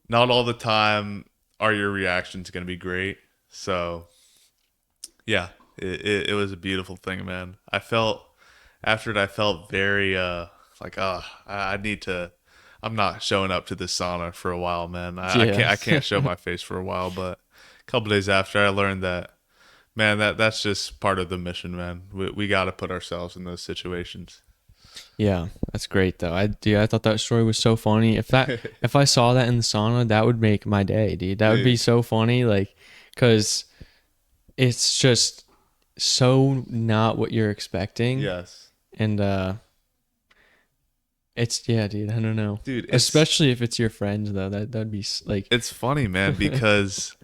not all the time are your reactions going to be great. So yeah, it was a beautiful thing, man. I felt after it, I felt very like I need to. I'm not showing up to this sauna for a while, man. Yeah. I can't show my face for a while, but a couple days after, I learned that man, that's just part of the mission, man. We got to put ourselves in those situations. Yeah, that's great though. I thought that story was so funny. If I saw that in the sauna, that would make my day, dude. That would be Dude, so funny, like, cause it's just so not what you're expecting, yes, and it's yeah, dude. I don't know. dude, Especially if it's your friends though, that'd be like, it's funny, man, because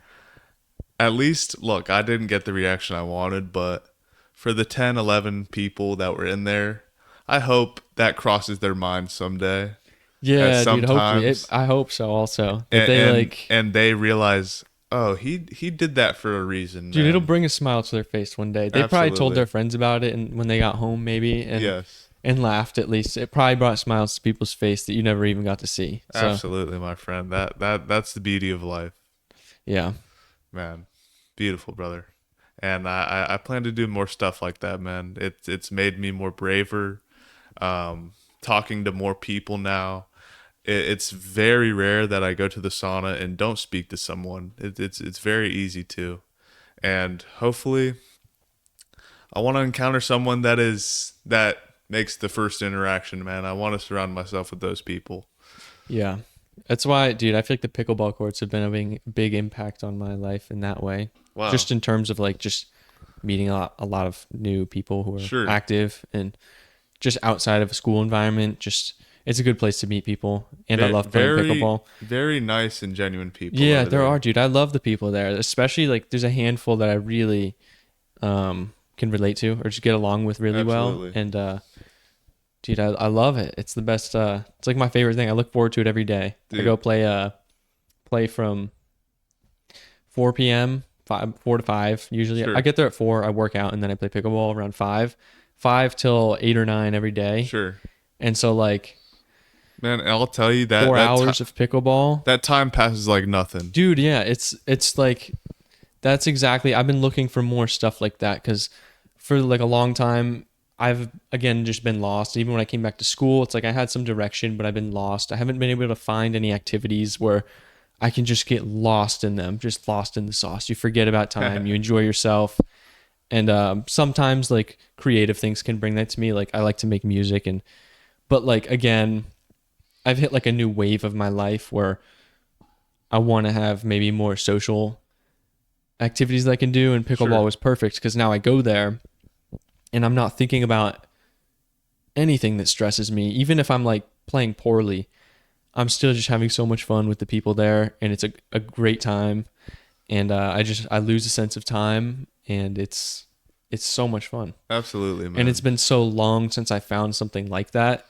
at least look, I didn't get the reaction I wanted, but for the 10, 11 people that were in there, I hope that crosses their mind someday. At yeah, dude. Hopefully, sometimes, I hope so. Also, that and they and, like, and they realize, oh, he did that for a reason, dude. It'll man. bring a smile to their face one day. They probably told Absolutely, their friends about it, and when they got home, maybe, yes, and laughed at least. It probably brought smiles to people's face that you never even got to see. So absolutely, my friend. That's the beauty of life, yeah, man. Beautiful, brother. And I plan to do more stuff like that, man. It's made me more braver. Talking to more people now. It's very rare that I go to the sauna and don't speak to someone. It's very easy to, and hopefully, I want to encounter someone that makes the first interaction, man. I want to surround myself with those people. yeah. That's why, dude. I feel like the pickleball courts have been having a big impact on my life in that way. Wow. Just in terms of like just meeting a lot of new people who are Sure. active and just outside of a school environment. Just it's a good place to meet people, and I love playing Very, pickleball. very nice and genuine people Yeah, over there are, there. dude. I love the people there, especially like there's a handful that I really can relate to or just get along with really well. Absolutely. And dude, I love it. It's the best. It's like my favorite thing. I look forward to it every day. I Dude, go play from 4 p.m. 4 to 5 usually. I sure. get there at 4. I work out and then I play pickleball around 5 till 8 or 9 every day. Sure. And so like Man, I'll tell you 4 hours of pickleball. that time passes like nothing. Dude, yeah, it's like that's exactly. I've been looking for more stuff like that because for like a long time, I've again just been lost. Even when I came back to school, it's like I had some direction, but I've been lost. I haven't been able to find any activities where I can just get lost in them, just lost in the sauce. You forget about time, you enjoy yourself, and sometimes like creative things can bring that to me. Like I like to make music, but like again, I've hit like a new wave of my life where I want to have maybe more social activities that I can do, and pickleball Sure. was perfect because now I go there and I'm not thinking about anything that stresses me. Even if I'm like playing poorly, I'm still just having so much fun with the people there, and it's a great time. And I lose a sense of time, and it's so much fun. Absolutely, And it's man. been so long since I found something like that.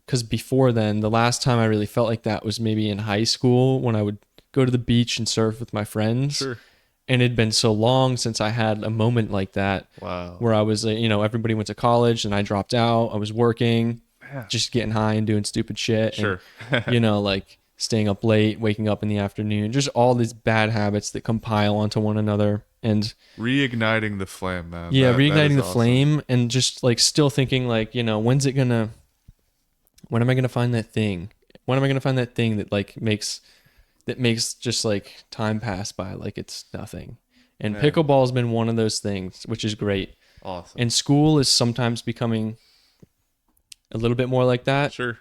Because before then, the last time I really felt like that was maybe in high school when I would go to the beach and surf with my friends. Sure. And it'd been so long since I had a moment like that Wow. where I was, everybody went to college and I dropped out. I was working, Yeah. just getting high and doing stupid shit. And, Sure. like staying up late, waking up in the afternoon, just all these bad habits that compile onto one another. And Reigniting the flame, man. yeah, That reigniting is the awesome. flame and just like still thinking like, when am I going to find that thing? When am I going to find that thing that like makes just like time pass by like it's nothing. And Man, pickleball has been one of those things, which is great. awesome. And school is sometimes becoming a little bit more like that. Sure.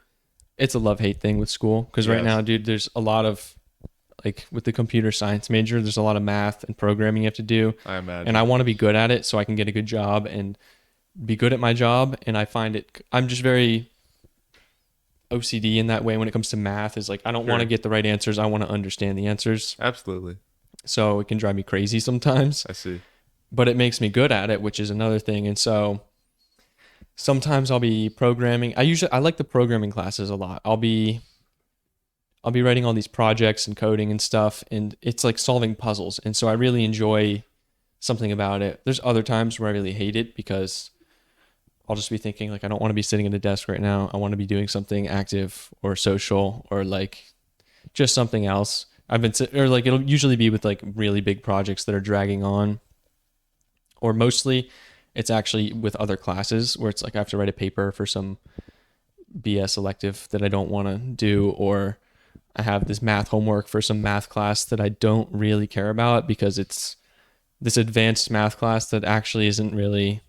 It's a love-hate thing with school because right Yes. now, dude, there's a lot of like with the computer science major, there's a lot of math and programming you have to do. I And I imagine. want to be good at it so I can get a good job and be good at my job, and I find it. I'm just very OCD in that way when it comes to math. Is like I don't want to Sure. get the right answers. I want to understand the answers. Absolutely. So it can drive me crazy sometimes, I see. but it makes me good at it, which is another thing. And so sometimes I'll be programming. I like the programming classes a lot. I'll be writing all these projects and coding and stuff, and it's like solving puzzles. And so I really enjoy something about it. There's other times where I really hate it because I'll just be thinking like I don't want to be sitting at a desk right now. I want to be doing something active or social or like just something else. Or like it'll usually be with like really big projects that are dragging on, or mostly it's actually with other classes where it's like I have to write a paper for some BS elective that I don't want to do, or I have this math homework for some math class that I don't really care about because it's this advanced math class that actually isn't really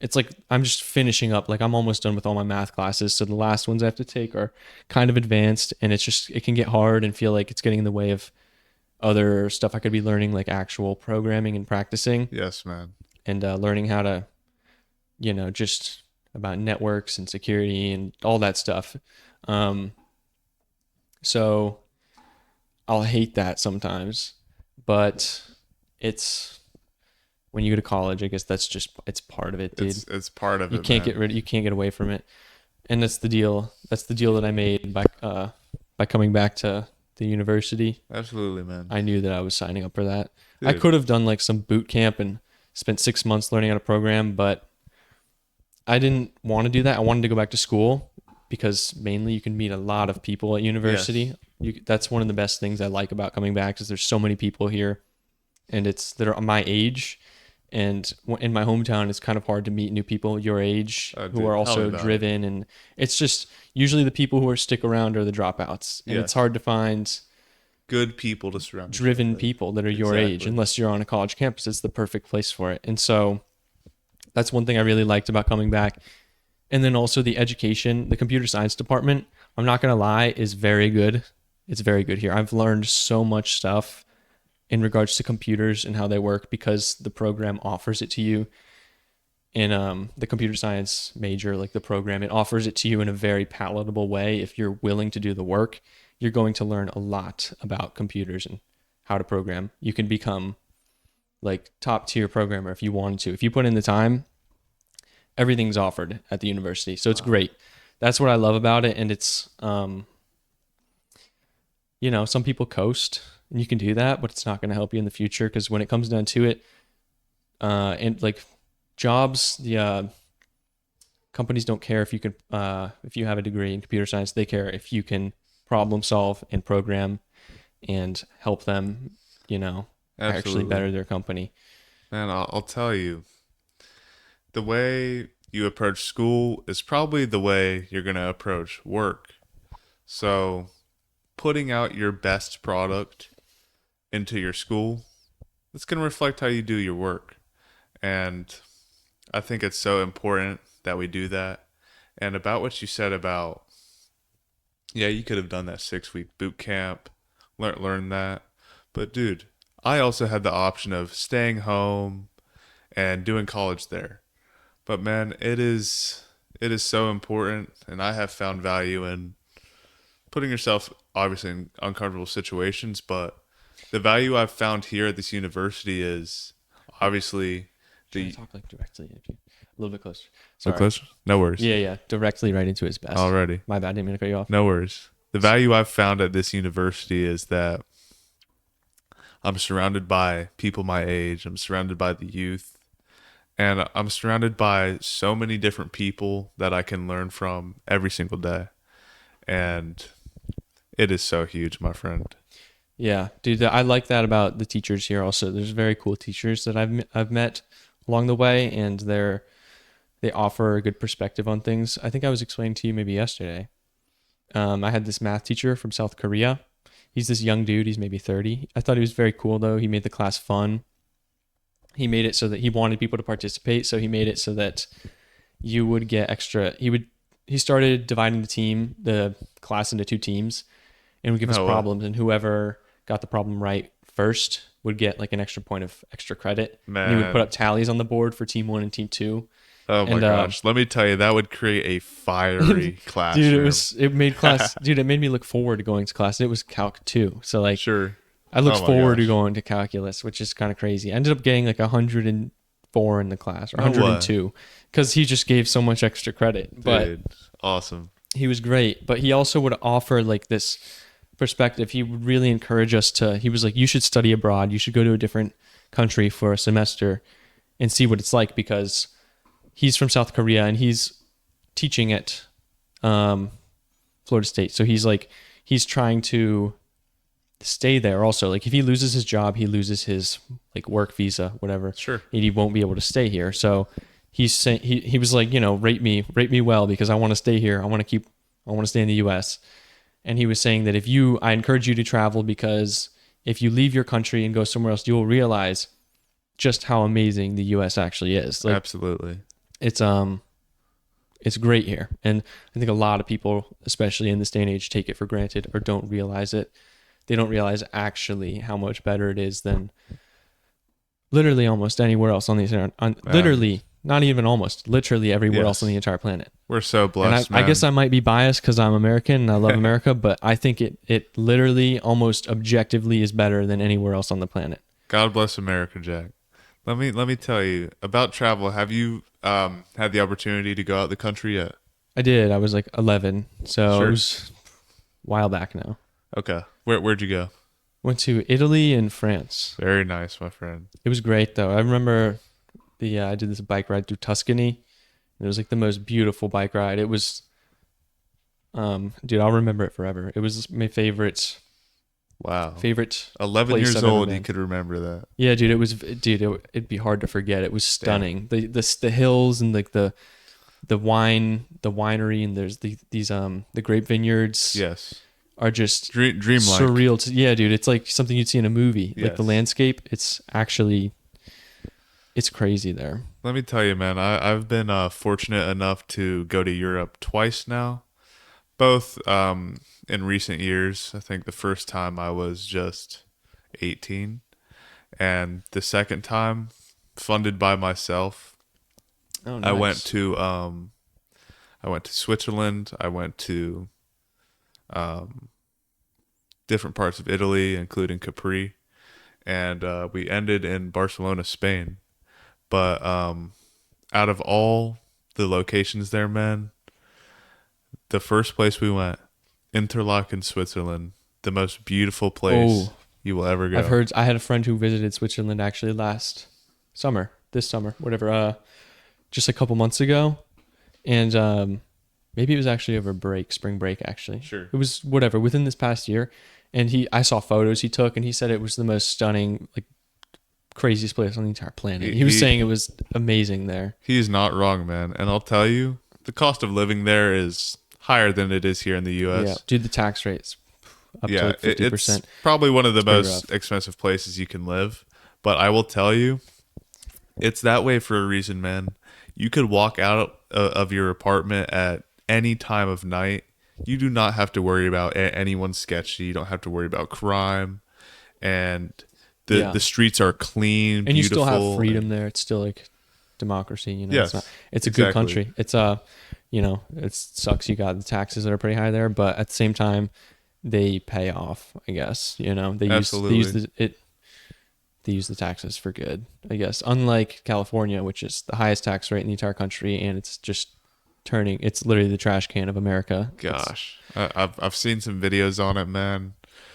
it's like I'm just finishing up, like I'm almost done with all my math classes, so the last ones I have to take are kind of advanced, and it can get hard and feel like it's getting in the way of other stuff I could be learning, like actual programming and practicing, Yes, man. and learning how to, just about networks and security and all that stuff. um so I'll hate that sometimes, but it's when you go to college, I guess it's part of it, dude. It's part of You it, can't man. you can't get away from it. And that's the deal. That's the deal that I made by coming back to the university. Absolutely, man. I knew that I was signing up for that. I Dude, could have done like some boot camp and spent 6 months learning how to program, but I didn't want to do that. I wanted to go back to school because mainly you can meet a lot of people at yes. university. That's one of the best things I like about coming back is there's so many people here, and it's that are my age. And in my hometown, it's kind of hard to meet new people your age Oh, who are dude, tell me also about it. driven. And it's just usually the people who are stick around are the dropouts. And it's Yes. hard to find Good people to surround yourself driven with. people that are your age Exactly. unless you're on a college campus. It's the perfect place for it. And so that's one thing I really liked about coming back. And then also the education, the computer science department, I'm not going to lie, is very good. It's very good here. I've learned so much stuff in regards to computers and how they work because the program offers it to you in the computer science major, like the program, it offers it to you in a very palatable way. If you're willing to do the work, you're going to learn a lot about computers and how to program. You can become like top tier programmer if you wanted to. If you put in the time, everything's offered at the university. So it's Wow. great. That's what I love about it. And it's, some people coast and you can do that, but it's not going to help you in the future because when it comes down to it, and like jobs, the companies don't care if you have a degree in computer science. They care if you can problem solve and program and help them, actually Absolutely. better their company. Man, I'll tell you, the way you approach school is probably the way you're going to approach work. So, putting out your best product into your school, it's going to reflect how you do your work. And I think it's so important that we do that. And about what you said about, yeah, you could have done that 6 week boot camp, learn that. But dude, I also had the option of staying home and doing college there. But man, it is so important, and I have found value in putting yourself obviously in uncomfortable situations. But the value I've found here at this university is obviously Try to the talk like directly a little bit closer. no Sorry. question, no worries Yeah, yeah. Directly right into his best. already, My bad. Didn't mean to cut you off. no worries. The value I've found at this university is that I'm surrounded by people my age. I'm surrounded by the youth. And I'm surrounded by so many different people that I can learn from every single day. And it is so huge, my friend. Yeah, dude. I like that about the teachers here. Also, there's very cool teachers that I've met along the way, and they offer a good perspective on things. I think I was explaining to you maybe yesterday. I had this math teacher from South Korea. He's this young dude. He's maybe 30. I thought he was very cool though. He made the class fun. He made it so that he wanted people to participate. So he made it so that you would get extra. He started dividing the class into two teams, and would give us No way. problems, and whoever got the problem right first would get like an extra point of extra credit, and he would put Man. up tallies on the board for team 1 and team 2. Oh my And gosh. Let me tell you, that would create a fiery dude, classroom. it made class, dude, it made me look forward to going to class. It was Calc 2. So like Sure. I looked Oh my forward to gosh. going to calculus, which is kind of crazy. I ended up getting like 104 in the class, or No way. 102, because he just gave so much extra credit. But Dude, awesome. he was great. But he also would offer like this perspective. He would really encourage us to, he was like, you should study abroad. You should go to a different country for a semester and see what it's like, because he's from South Korea and he's teaching at Florida State. So he's trying to stay there also. Like if he loses his job, he loses his like work visa, whatever. Sure. And he won't be able to stay here. So he's saying, he was like, rate me well, because I want to stay here. I want to stay in the US. And he was saying that I encourage you to travel, because if you leave your country and go somewhere else, you will realize just how amazing the US actually is. Like Absolutely. it's great here. And I think a lot of people, especially in this day and age, take it for granted or don't realize it. They don't realize actually how much better it is than literally almost anywhere else on the entire, literally, not even almost, literally everywhere else on the entire planet. We're so And blessed, I man. guess I might be biased because I'm American and I love America, but I think it literally almost objectively is better than anywhere else on the planet. God bless America, Jack. Let me tell you about travel. Have you had the opportunity to go out the country yet? I did. I was like 11, so Sure. it was a while back now. Okay. Where'd you go? Went to Italy and France. Very nice, my friend. It was great though. I remember I did this bike ride through Tuscany. It was like the most beautiful bike ride. It was, dude, I'll remember it forever. It was my favorite Wow. 11 place years I've ever old, you been. could remember that. Yeah, dude, it'd be hard to forget. It was stunning. The hills and like the winery, and there's the grape vineyards Yes. are just Dreamlike. surreal. Yeah, dude, it's like something you'd see in a movie. Like the Yes. landscape, it's crazy there. Let me tell you, man, I've been fortunate enough to go to Europe twice now, both in recent years. I think the first time I was just 18, and the second time funded by myself. Oh, I nice. I went to Switzerland. I went to different parts of Italy, including Capri, and we ended in Barcelona, Spain. But out of all the locations there, man, the first place we went, Interlaken, Switzerland, the most beautiful place Oh. you will ever go. I've heard. I had a friend who visited Switzerland actually this summer, whatever, just a couple months ago, and maybe it was actually over spring break actually. Sure. It was whatever within this past year, and I saw photos he took, and he said it was the most stunning, like craziest place on the entire planet. He was saying it was amazing there. He's not wrong, man. And I'll tell you, the cost of living there is higher than it is here in the U.S. Yeah, dude, the tax rates up to Yeah, like 50%. it's probably one of the pretty most expensive places you can live. But I will tell you, it's that way for a reason, man. You could walk out of your apartment at any time of night. You do not have to worry about anyone sketchy. You don't have to worry about crime. And the streets are clean, And you beautiful. still have freedom there. It's still like democracy, Yes, it's a exactly. good country. It's it sucks you got the taxes that are pretty high there, but at the same time they pay off, I guess. Absolutely. They use the taxes for good, I guess. Unlike California, which is the highest tax rate in the entire country, and it's just it's literally the trash can of America. Gosh, I've seen some videos on it, man.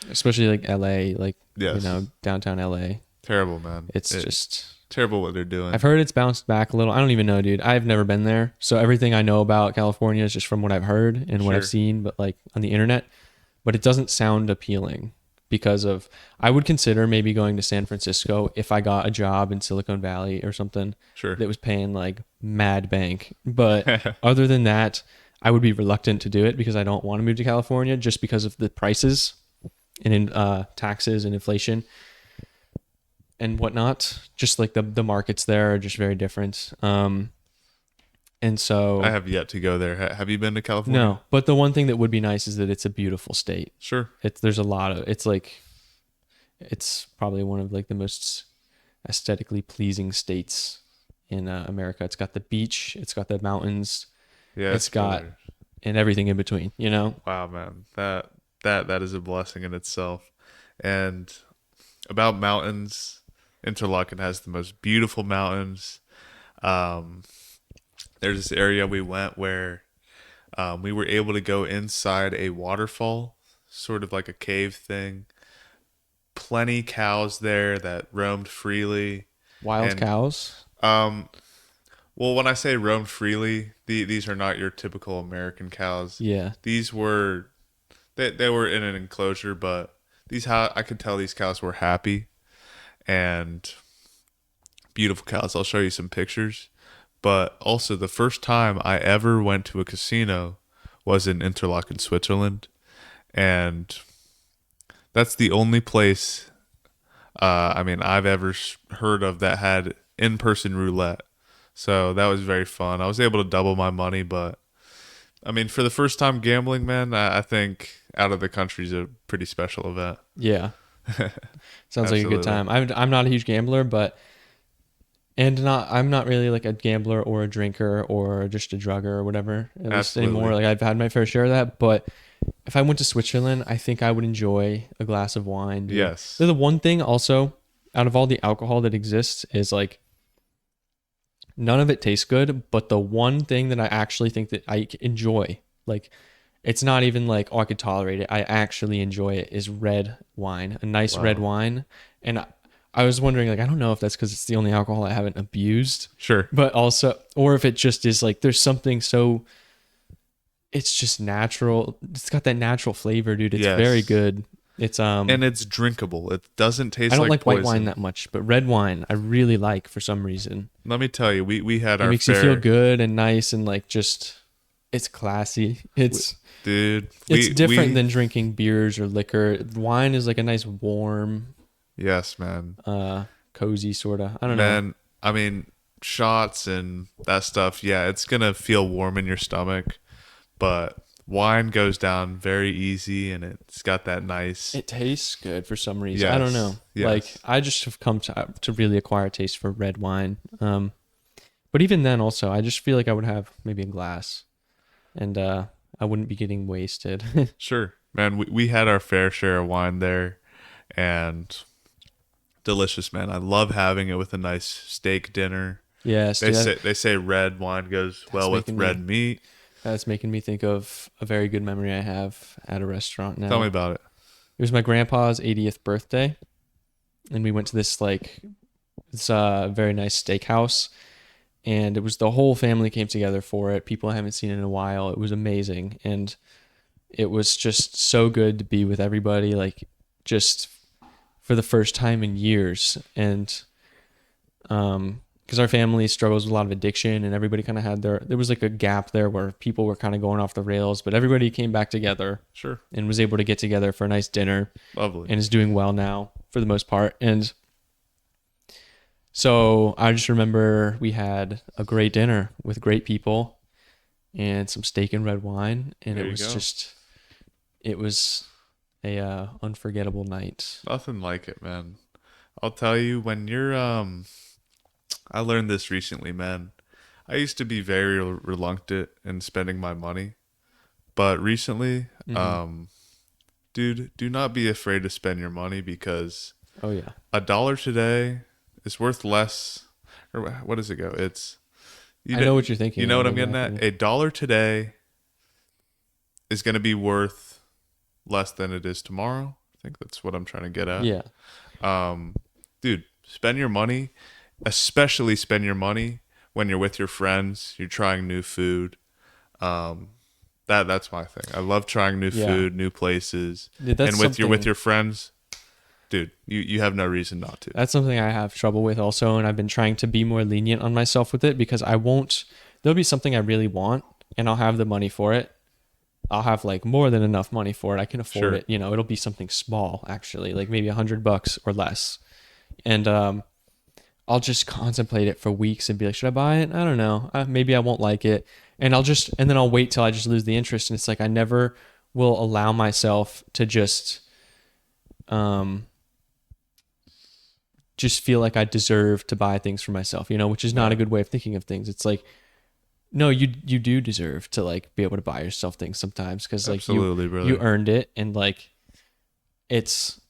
Especially like LA, like Yes. downtown LA. Terrible, man. It's just terrible what they're doing. I've heard it's bounced back a little. I don't even know, dude. I've never been there. So everything I know about California is just from what I've heard and what Sure. I've seen, but like on the internet. But it doesn't sound appealing because I would consider maybe going to San Francisco if I got a job in Silicon Valley or something Sure. that was paying like mad bank. But other than that, I would be reluctant to do it because I don't want to move to California just because of the prices and in taxes and inflation and whatnot. Just like the markets there are just very different. And so I have yet to go there. Have you been to California? no, but the one thing that would be nice is that it's a beautiful state. Sure. It's like It's probably one of like the most aesthetically pleasing states in America. It's got the beach, it's got the mountains, Yeah, it's it's got killer. and everything in between, you know? Wow, man. That is a blessing in itself. And about mountains, Interlaken has the most beautiful mountains. Um, there's this area we went where we were able to go inside a waterfall, sort of like a cave thing. Plenty cows there that roamed freely. Wild And cows. um, well, when I say roamed freely, these are not your typical American cows. Yeah. These were they were in an enclosure, but I could tell these cows were happy and beautiful cows. I'll show you some pictures. But also, the first time I ever went to a casino was in Interlaken, Switzerland, and that's the only place I mean I've ever heard of that had in-person roulette. So that was very fun. I was able to double my money, but I mean for the first time gambling, man, I think out of the country is a pretty special event. Yeah. Sounds like a good Absolutely. time. I'm not a huge gambler, but I'm not really like a gambler or a drinker or just a drugger or whatever, at least anymore. Absolutely. Like I've had my fair share of that, but if I went to Switzerland, I think I would enjoy a glass of wine, dude. Yes. The one thing also out of all the alcohol that exists is like none of it tastes good, but the one thing that I actually think that I enjoy, like it's not even like, oh, I could tolerate it. I actually enjoy it is red wine, a nice red Wow. wine. And I was wondering, like, I don't know if that's because it's the only alcohol I haven't abused, Sure. but also, or if it just is like, there's something so, it's just natural. It's got that natural flavor, dude. It's very Yes. good. It's, And it's drinkable. It doesn't I taste don't like like white wine poison. that much, but red wine I really like for some reason. Let me tell you, we had It our makes you feel fair, good and nice and like just, it's classy. w- It's, dude. It's different We than drinking beers or liquor. Wine is like a nice warm, yes, man. cozy sort of. I don't know. Man, I mean, shots and that stuff, yeah, it's gonna feel warm in your stomach, but wine goes down very easy and it's got that nice It tastes good for some reason. I don't know. yes, Like yes. I just have come to really acquire a taste for red wine. But even then, also, I just feel like I would have maybe a glass, and I wouldn't be getting wasted. Sure. Man, we had our fair share of wine there and delicious, man. I love having it with a nice steak dinner. Yes, dude, They say red wine goes that's well with making red me meat. that's making me think of a very good memory I have at a restaurant Tell me now. about it. It was my grandpa's 80th birthday, and we went to this very nice steakhouse, and it was the whole family came together for it. People I haven't seen in a while. It was amazing, and it was just so good to be with everybody, like just for the first time in years. And because our family struggles with a lot of addiction, and everybody kind of had there was like a gap there where people were kind of going off the rails, but everybody came back together Sure. and was able to get together for a nice dinner Lovely. and is doing well now for the most part. And so I just remember we had a great dinner with great people and some steak and red wine, and There it you was go. just it was a unforgettable night. Nothing like it, man. I'll tell you when you're I learned this recently, man. I used to be very reluctant in spending my money, but recently, Hmm. dude, do not be afraid to spend your money because Oh yeah, $1 today is worth less. Or what does it go? It's you I know, know what you're thinking you know what of I'm getting at. exactly. $1 today is going to be worth less than it is tomorrow. I think that's what I'm trying to get at. Yeah, Um, dude, spend your money, especially spend your money when you're with your friends, you're trying new food. Um, that's my thing. I love trying new yeah. food, new places, That's and with something. your friends, dude. You have no reason not to. That's something I have trouble with also, and I've been trying to be more lenient on myself with it because I won't. There'll be something I really want, and I'll have the money for it. I'll have like more than enough money for it. I can afford Sure. it. You know, it'll be something small actually, like maybe $100 or less, and I'll just contemplate it for weeks and be like, should I buy it? I don't know. Maybe I won't like it, and then I'll wait till I just lose the interest, and it's like I never will allow myself to just um just feel like I deserve to buy things for myself, which is not a Yeah. good way of thinking of things. It's like, no, you do deserve to like be able to buy yourself things sometimes because like Absolutely, you brother. earned it, and like it's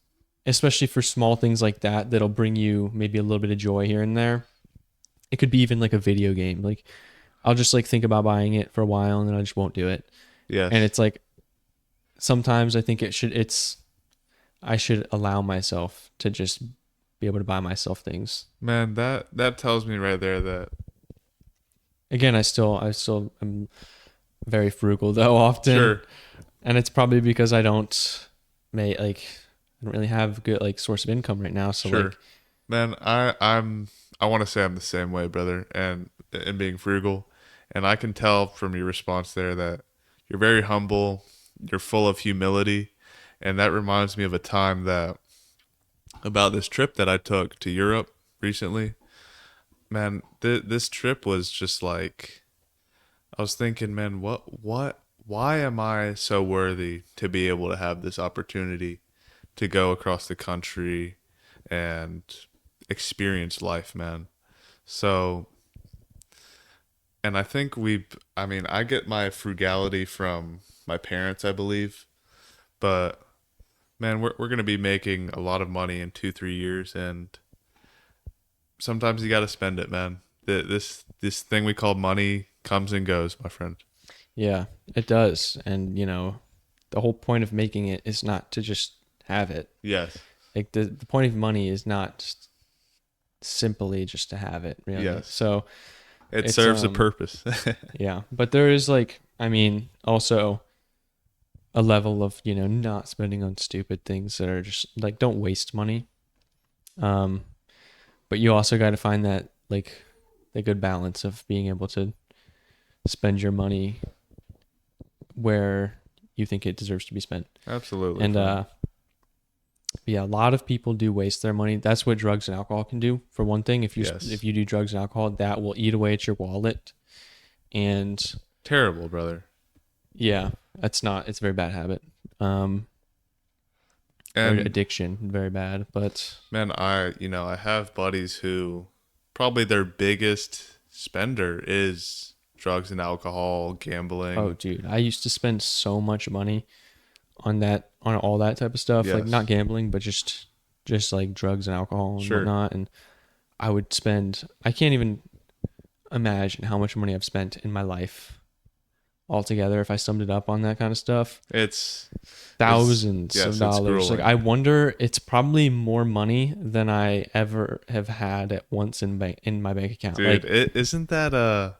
especially for small things like that that'll bring you maybe a little bit of joy here and there. It could be even like a video game. Like I'll just like think about buying it for a while and then I just won't do it. And Yes. it's like sometimes I think I should allow myself to just be able to buy myself things. Man, that tells me right there that Again, I still am very frugal though often, sure, and it's probably because I don't really have a good like source of income right now. So sure. like, Man, I want to say I'm the same way, brother, and being frugal, and I can tell from your response there that you're very humble, you're full of humility, and that reminds me of a time that about this trip that I took to Europe recently. Man, this trip was just like I was thinking, man, why am I so worthy to be able to have this opportunity to go across the country and experience life, man? So, and I think I mean, I get my frugality from my parents, I believe, but man, we're going to be making a lot of money in 2, 3 years, and sometimes you got to spend it, man. This thing we call money comes and goes, my friend. yeah, it does. And the whole point of making it is not to just have it. Yes, Like the point of money is not just simply just to have it, really. yes, So it it's serves a purpose. yeah, but there is like, I mean, also a level of, not spending on stupid things that are just like, don't waste money. Um, but you also got to find that like the good balance of being able to spend your money where you think it deserves to be spent. Absolutely, And friend. yeah, a lot of people do waste their money. That's what drugs and alcohol can do. For one thing, Yes, if you do drugs and alcohol, that will eat away at your wallet. And terrible, brother. yeah, it's a very bad habit. Or And addiction, very bad. But man, I have buddies who probably their biggest spender is drugs and alcohol, oh, gambling. dude, I used to spend so much money on all that type of stuff, like not Yes, gambling, but just like drugs and alcohol and sure. whatnot. And I can't even imagine how much money I've spent in my life altogether if I summed it up on that kind of stuff. It's it's Thousands of yes, it's dollars. Like grueling. I wonder, it's probably more money than I ever have had at once in my bank account. Dude, Like isn't that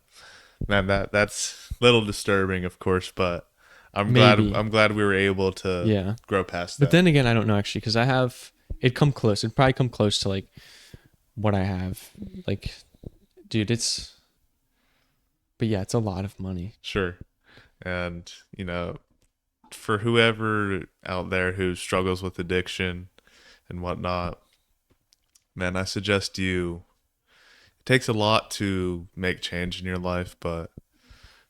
man, that's a little disturbing, of course, but maybe, I'm glad we were able to yeah. grow past But that. then again, I don't know actually because it'd probably come close to like what I have. Like, dude, but yeah, it's a lot of money. Sure. And, for whoever out there who struggles with addiction and whatnot, man, I suggest it takes a lot to make change in your life, but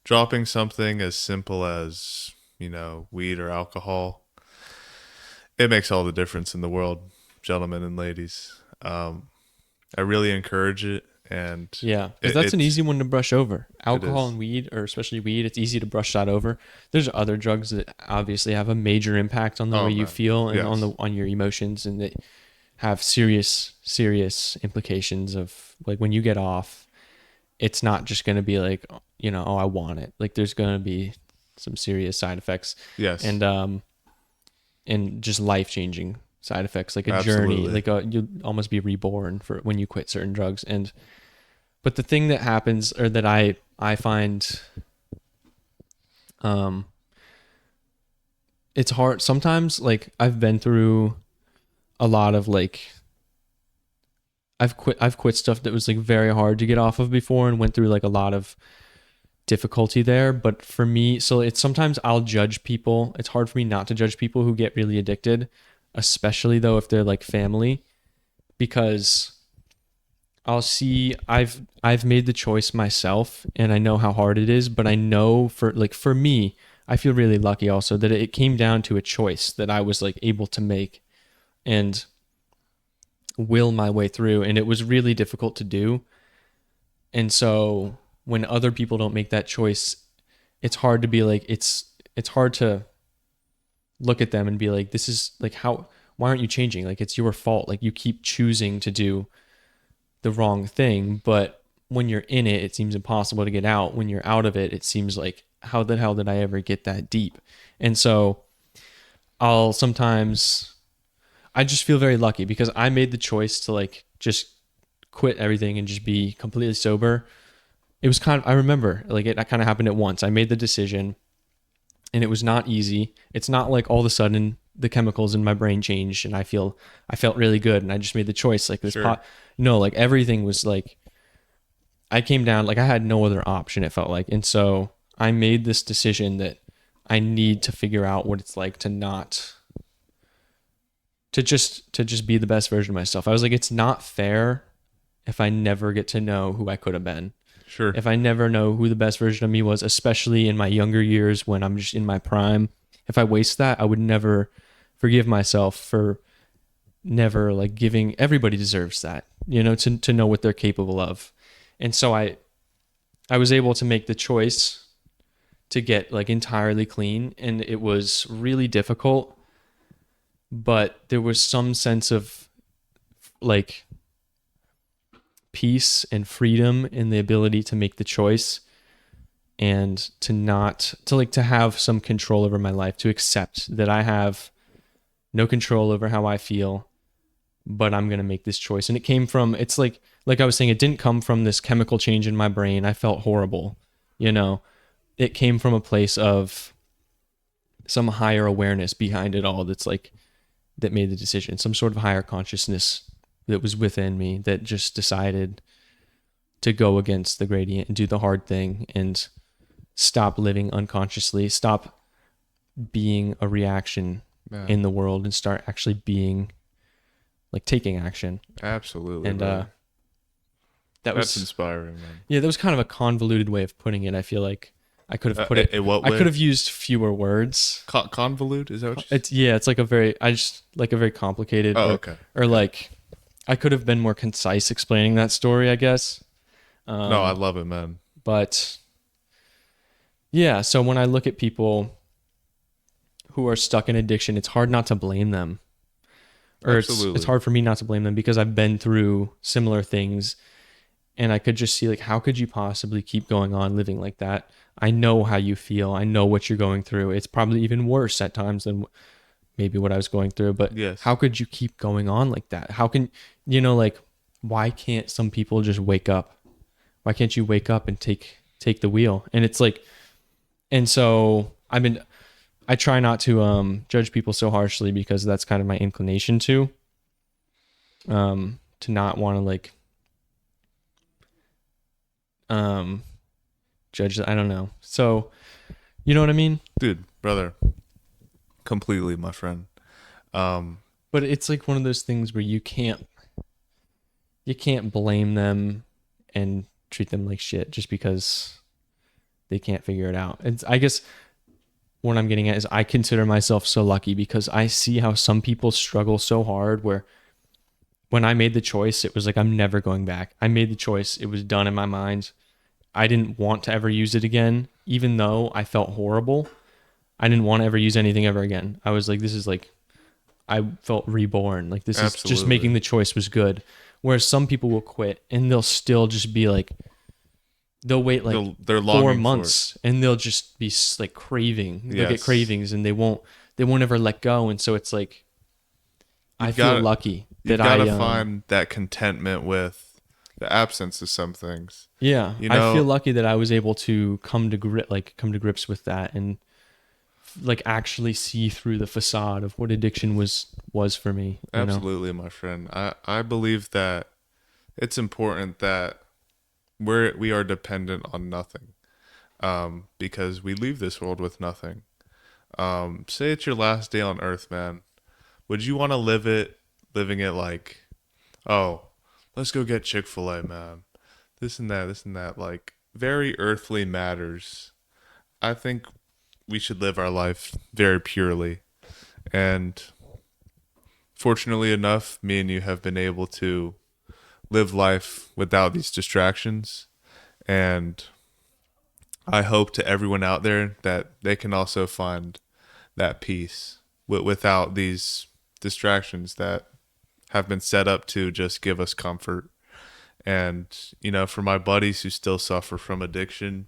dropping something as simple as, weed or alcohol, it makes all the difference in the world, gentlemen and ladies. I really encourage it, and Yeah, because it, that's an it's easy one to brush over. it Alcohol is. and weed, or especially weed, it's easy to brush that over. There's other drugs that obviously have a major impact on the Oh way you man, feel and yes, on your emotions, and that have serious implications of like when you get off, it's not just going to be like, oh, I want it. Like there's going to be some serious side effects yes, and and just life-changing side effects like a journey, absolutely. like you'll almost be reborn for when you quit certain drugs. And but the thing that happens or that I find um it's hard sometimes, like I've been through a lot of like I've quit stuff that was like very hard to get off of before and went through like a lot of difficulty there. But for me, so it's sometimes I'll judge people. It's hard for me not to judge people who get really addicted, especially though if they're like family, because I've made the choice myself and I know how hard it is, but I know for me, I feel really lucky also that it came down to a choice that I was like able to make. And will my way through, and it was really difficult to do. And so when other people don't make that choice, it's hard to be like it's hard to look at them and be like, this is like, how, why aren't you changing? Like, it's your fault. Like, you keep choosing to do the wrong thing, but when you're in it, it seems impossible to get out. When you're out of it, it seems like, how the hell did I ever get that deep? And so I'll sometimes, I just feel very lucky because I made the choice to like just quit everything and just be completely sober. It was kind of, I remember like it kind of happened at once. I made the decision and it was not easy. It's not like all of a sudden the chemicals in my brain changed and I felt really good and I just made the choice like this Sure. pot. No, like everything was like, I came down, like I had no other option, it felt like. And so I made this decision that I need to figure out what it's like to not, to just be the best version of myself. I was like, it's not fair if I never get to know who I could have been. Sure. If I never know who the best version of me was, especially in my younger years when I'm just in my prime, if I waste that, I would never forgive myself for never like giving. Everybody deserves that, to know what they're capable of. And so I was able to make the choice to get like entirely clean, and it was really difficult, but there was some sense of like peace and freedom in the ability to make the choice and to not to like to have some control over my life, to accept that I have no control over how I feel, but I'm going to make this choice. And it came from, it's like I was saying, it didn't come from this chemical change in my brain. I felt horrible, you know. It came from a place of some higher awareness behind it all, that's like, that made the decision, some sort of higher consciousness that was within me that just decided to go against the gradient and do the hard thing and stop living unconsciously, stop being a reaction Man, in the world and start actually being like taking action. absolutely, And brother. that That's was, inspiring, man. yeah, that was kind of a convoluted way of putting it. I feel like I could have put it, In what I could way? have used fewer words. Convolute? Is that what you said? It's, yeah, it's like a very, I just like a very complicated, Oh, or okay. or Okay. like I could have been more concise explaining that story, I guess. No, I Um, love it, man. but yeah, so when I look at people who are stuck in addiction, it's hard not to blame them. Or it's Absolutely. hard for me not to blame them because I've been through similar things, and I could just see like, how could you possibly keep going on living like that? I know how you feel. I know what you're going through. It's probably even worse at times than maybe what I was going through, but Yes. how could you keep going on like that? How can, like, why can't some people just wake up? Why can't you wake up and take the wheel? And it's like, and so I try not to judge people so harshly because that's kind of my inclination to not want to like um judge. I don't know. So, you know what I mean? Dude, brother, completely, my friend. Um, But it's like one of those things where you can't blame them and treat them like shit just because they can't figure it out. It's, I guess what I'm getting at is I consider myself so lucky because I see how some people struggle so hard, where when I made the choice, it was like, I'm never going back. I made the choice. It was done in my mind. I didn't want to ever use it again, even though I felt horrible. I didn't want to ever use anything ever again. I was like, this is like, I felt reborn. Like, this is just, absolutely. making the choice was good. Whereas some people will quit and they'll still just be like, they'll wait like They're 4 longing for it. months and they'll just be like craving. They'll get Yes. cravings and they won't ever let go. And so it's like, I You've feel got lucky you've that got to find that contentment with the absence of some things. yeah, You I feel know, lucky that I was able to come to grips with that and like actually see through the facade of what addiction was for me. absolutely, my friend. I believe that it's important that we are dependent on nothing. Because we leave this world with nothing. Say it's your last day on earth, man. Would you want to living it like, oh, let's go get Chick-fil-A, man. This and that, like very earthly matters. I think we should live our life very purely. And fortunately enough, me and you have been able to live life without these distractions. And I hope to everyone out there that they can also find that peace without these distractions that have been set up to just give us comfort. And, for my buddies who still suffer from addiction,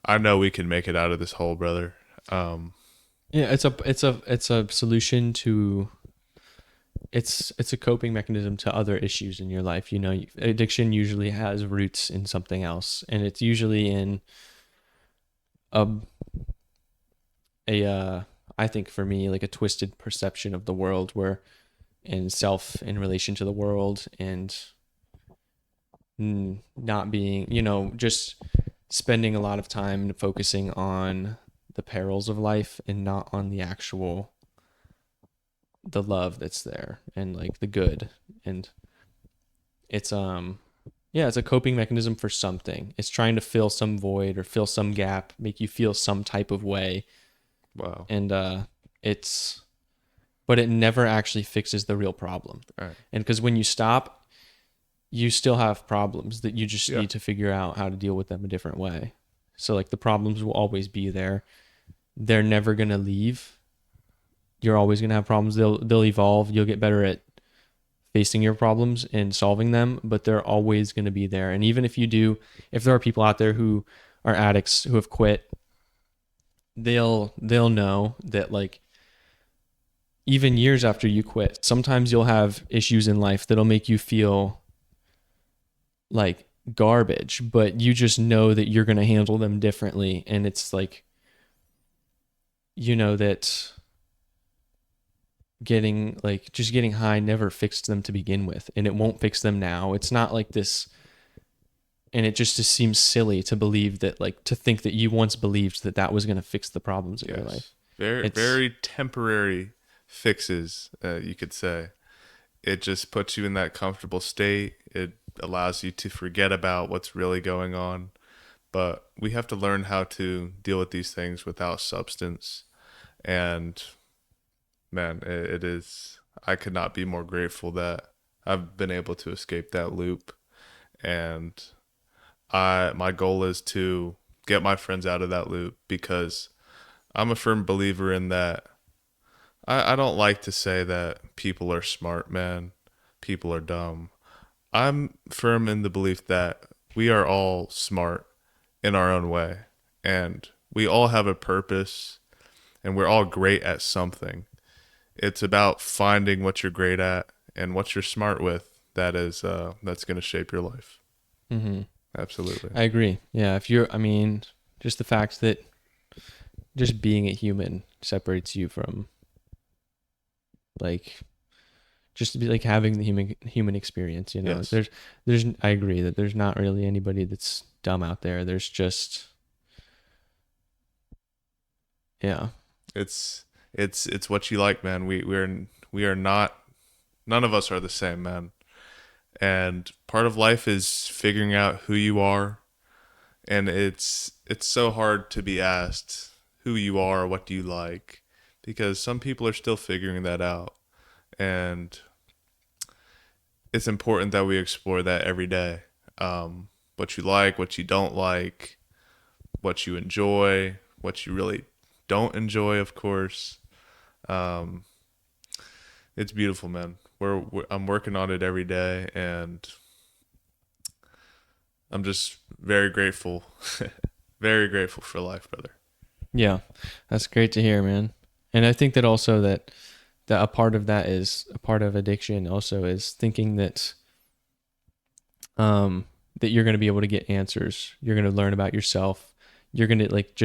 I know we can make it out of this hole, brother. Um, Yeah, it's a solution to it's a coping mechanism to other issues in your life. Addiction usually has roots in something else, and it's usually in a I think for me like a twisted perception of the world where in self in relation to the world and not being, just spending a lot of time focusing on the perils of life and not on the love that's there and like the good. And it's yeah, it's a coping mechanism for something. It's trying to fill some void or fill some gap, make you feel some type of way. wow. And it's but it never actually fixes the real problem. All right. And because when you stop, you still have problems that you just Yeah. need to figure out how to deal with them a different way. So like the problems will always be there. They're never going to leave. You're always going to have problems. They'll evolve. You'll get better at facing your problems and solving them, but they're always going to be there. And even if there are people out there who are addicts who have quit, they'll know that like even years after you quit, sometimes you'll have issues in life that'll make you feel like garbage, but you just know that you're going to handle them differently. And it's like, that getting high never fixed them to begin with, and it won't fix them now. It's not like this. And it just seems silly to believe that, like, to think that you once believed that that was going to fix the problems of your life. Very, It's, very temporary fixes, you could say. It just puts you in that comfortable state. It allows you to forget about what's really going on. But we have to learn how to deal with these things without substance. And man, it is, I could not be more grateful that I've been able to escape that loop. And my goal is to get my friends out of that loop because I'm a firm believer in that. I don't like to say that people are smart, man. People are dumb. I'm firm in the belief that we are all smart in our own way. And we all have a purpose and we're all great at something. It's about finding what you're great at and what you're smart with that's going to shape your life. mm-hmm. Absolutely. I agree. Yeah. Just the fact that just being a human separates you from like just to be like having the human experience. Yes. There's I agree that there's not really anybody that's dumb out there. There's just yeah. It's what you like, man. We are not, none of us are the same, man. And part of life is figuring out who you are, and it's so hard to be asked who you are, what do you like, because some people are still figuring that out. And it's important that we explore that every day. What you like, what you don't like, what you enjoy, what you really don't enjoy, of course. Um, it's beautiful, man. I'm working on it every day, and I'm just very grateful, very grateful for life, brother. Yeah. That's great to hear, man. And I think that also that a part of that is a part of addiction also is thinking that you're going to be able to get answers. You're going to learn about yourself. You're going to like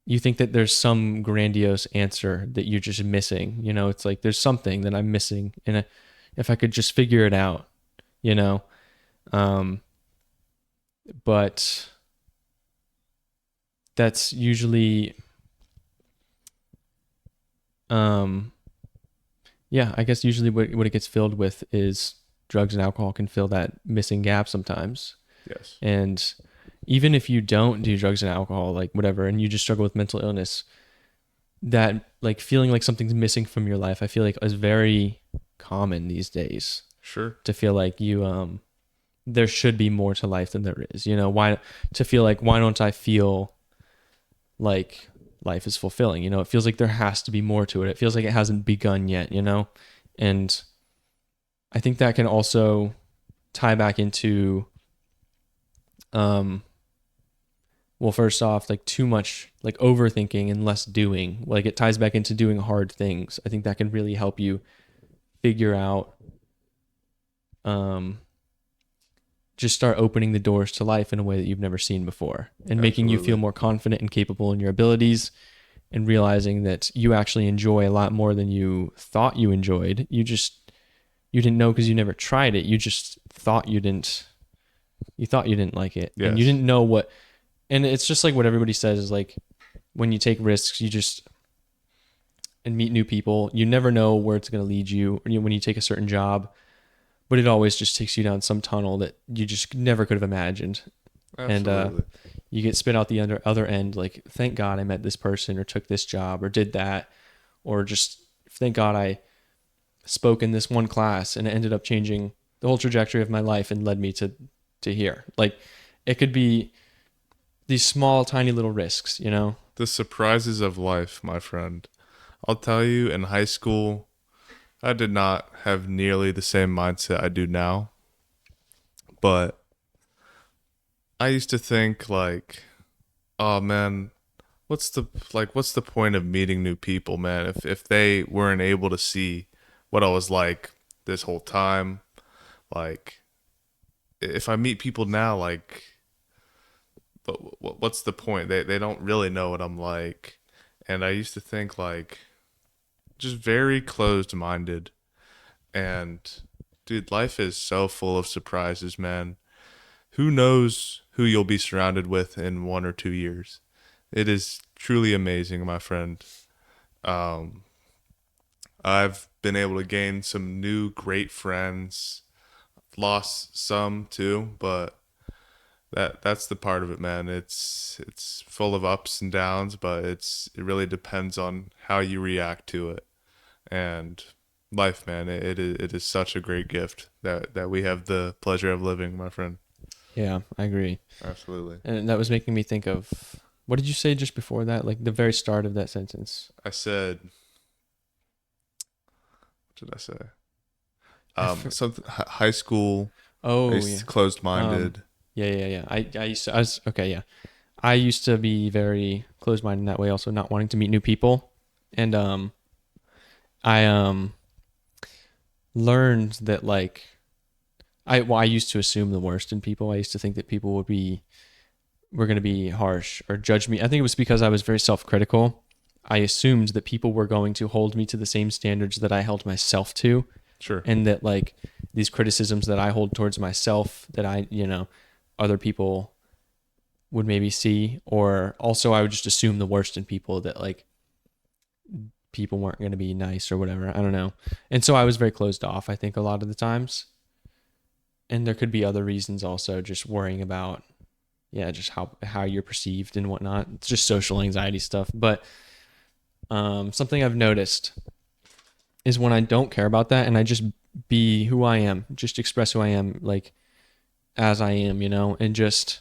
you think that there's some grandiose answer that you're just missing. It's like there's something that I'm missing, and if I could just figure it out, you know. But that's usually, yeah, I guess usually what it gets filled with is drugs and alcohol can fill that missing gap sometimes. Yes. And even if you don't do drugs and alcohol, like whatever, and you just struggle with mental illness, that like feeling like something's missing from your life, I feel like is very common these days, Sure. to feel like you there should be more to life than there is. You know, why to feel like why don't I feel like life is fulfilling? You know, it feels like there has to be more to it. It feels like it hasn't begun yet, you know? And I think that can also tie back into um well, first off, like too much like overthinking and less doing. Like it ties back into doing hard things. I think that can really help you figure out um just start opening the doors to life in a way that you've never seen before, and making you feel Absolutely. more confident and capable in your abilities, and realizing that you actually enjoy a lot more than you thought you enjoyed. You didn't know because you never tried it. You just thought you thought you didn't like it, and you Yes. didn't know what. And it's just like what everybody says is like when you take risks, you just and meet new people, you never know where it's going to lead you. When you take a certain job, but it always just takes you down some tunnel that you just never could have imagined. And Absolutely. you get spit out the other end. Like, thank God I met this person or took this job or did that, or just thank God I spoke in this one class and it ended up changing the whole trajectory of my life and led me to here. Like, it could be these small, tiny little risks, you know? The surprises of life, my friend. I'll tell you, in high school, I did not have nearly the same mindset I do now, but I used to think like, oh man, what's the point of meeting new people, man? If they weren't able to see what I was like this whole time, like if I meet people now, like, but what's the point? They don't really know what I'm like, and I used to think like just very closed minded. And dude, life is so full of surprises, man. Who knows who you'll be surrounded with in 1 or 2 years? It is truly amazing, my friend. Um, I've been able to gain some new great friends, lost some too, but that's the part of it, man. It's full of ups and downs, but it really depends on how you react to it. And life, man, it is such a great gift that we have the pleasure of living, my friend. Yeah, I agree. Absolutely. And that was making me think of what did you say just before that? Like the very start of that sentence. I said, what did I say? I for, Something high school. I oh yeah. used closed Um, minded. yeah. I used to, I was okay. Yeah, I used to be very closed minded in that way. Also, not wanting to meet new people, and I learned that like I used to assume the worst in people. I used to think that people were going to be harsh or judge me. I think it was because I was very self critical. I assumed that people were going to hold me to the same standards that I held myself to, Sure. and that like these criticisms that I hold towards myself that other people would maybe see, or also I would just assume the worst in people, that like people weren't going to be nice or whatever. I don't know. And so I was very closed off, I think, a lot of the times. And there could be other reasons also, just worrying about yeah, just how you're perceived and whatnot. It's just social anxiety stuff. But something I've noticed is when I don't care about that and I just be who I am, just express who I am, like as I am, and just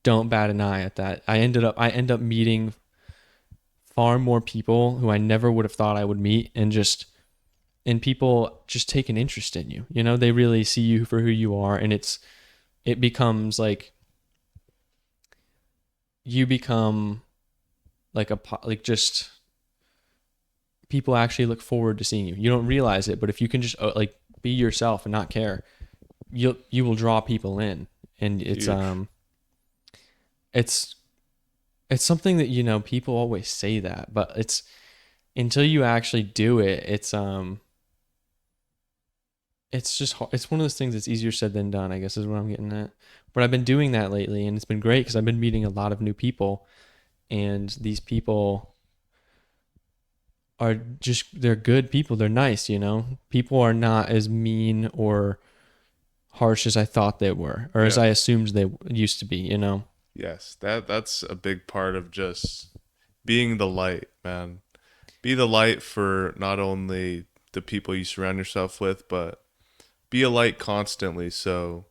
don't bat an eye at that. I end up meeting far more people who I never would have thought I would meet, and people just take an interest in you. They really see you for who you are, and it becomes like you become like just people actually look forward to seeing you. You don't realize it, but if you can just like be yourself and not care, you will draw people in, and Huge. it's it's something that people always say that, but it's until you actually do it, it's just it's one of those things that's easier said than done, I guess is what I'm getting at. But I've been doing that lately, and it's been great because I've been meeting a lot of new people, and these people are just they're good people. They're nice, People are not as mean or harsh as I thought they were, or as Yeah. I assumed they used to be. Yes. That's a big part of just being the light, man. Be the light for not only the people you surround yourself with, but be a light constantly so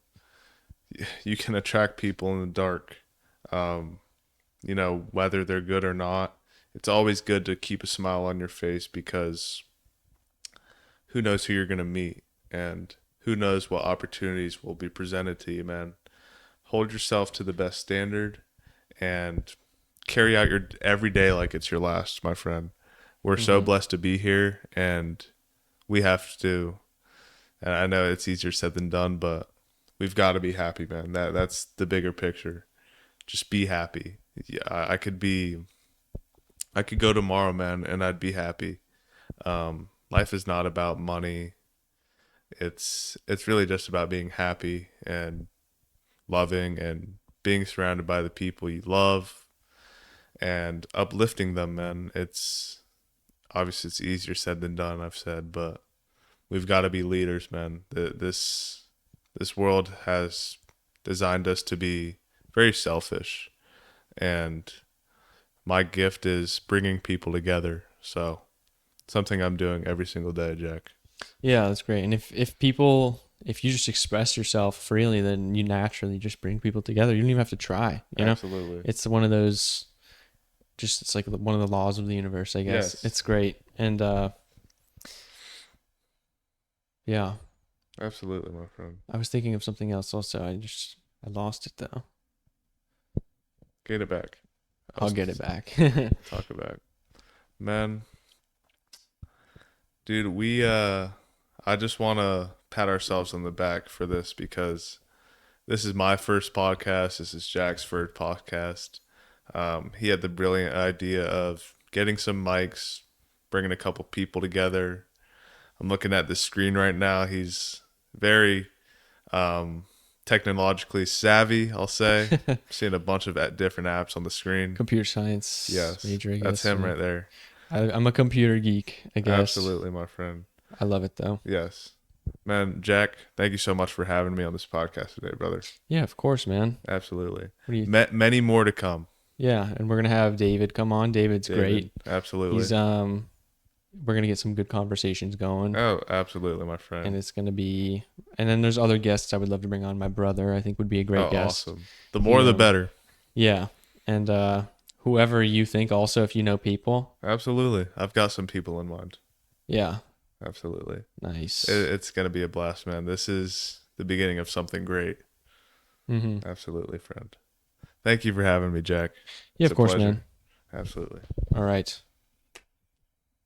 you can attract people in the dark. Um, whether they're good or not. It's always good to keep a smile on your face because who knows who you're going to meet and who knows what opportunities will be presented to you, man. Hold yourself to the best standard and carry out your every day like it's your last, my friend. We're so Hmm. blessed to be here and we have to, and I know it's easier said than done, but we've got to be happy, man. That's the bigger picture. Just be happy. Yeah, I could go tomorrow, man, and I'd be happy. Life is not about money. It's really just about being happy and loving and being surrounded by the people you love and uplifting them, man. It's obviously it's easier said than done, I've said, but we've got to be leaders, man. This world has designed us to be very selfish, and my gift is bringing people together. So something I'm doing every single day, Jack. Yeah, that's great. And if you just express yourself freely, then you naturally just bring people together. You don't even have to try, you know? Absolutely. It's one of those just it's like one of the laws of the universe, I guess. Yes. It's great. And yeah, Absolutely, my friend. I was thinking of something else also. I lost it though. Get it back. I'll get it back. Talk about, man, dude. I just want to pat ourselves on the back for this because this is my first podcast. This is Jack's first podcast. He had the brilliant idea of getting some mics, bringing a couple people together. I'm looking at the screen right now. He's very um, technologically savvy, I'll say. Seeing a bunch of different apps on the screen. Computer science Yes, major, I that's guess. him Yeah. right there. I'm a computer geek, I guess. Absolutely, my friend. I love it though. Yes. Man, Jack, thank you so much for having me on this podcast today, brother. Yeah, of course, man. Absolutely. What do you? Many more to come. Yeah, and we're gonna have David come on. David's David, great. absolutely. He's we're gonna get some good conversations going, Oh, absolutely, my and friend. it's gonna be. And then there's other guests I would love to bring on. My brother, I think, would be a great Oh, guest. awesome. The more the better. Yeah, and whoever you think, also if you know people. Absolutely. I've got some people in mind. Yeah, Absolutely. nice. It's going to be a blast, man. This is the beginning of something great. Mm-hmm. Absolutely, friend. Thank you for having me, Jack. Yeah, It's of a course, pleasure. man. Absolutely. All right.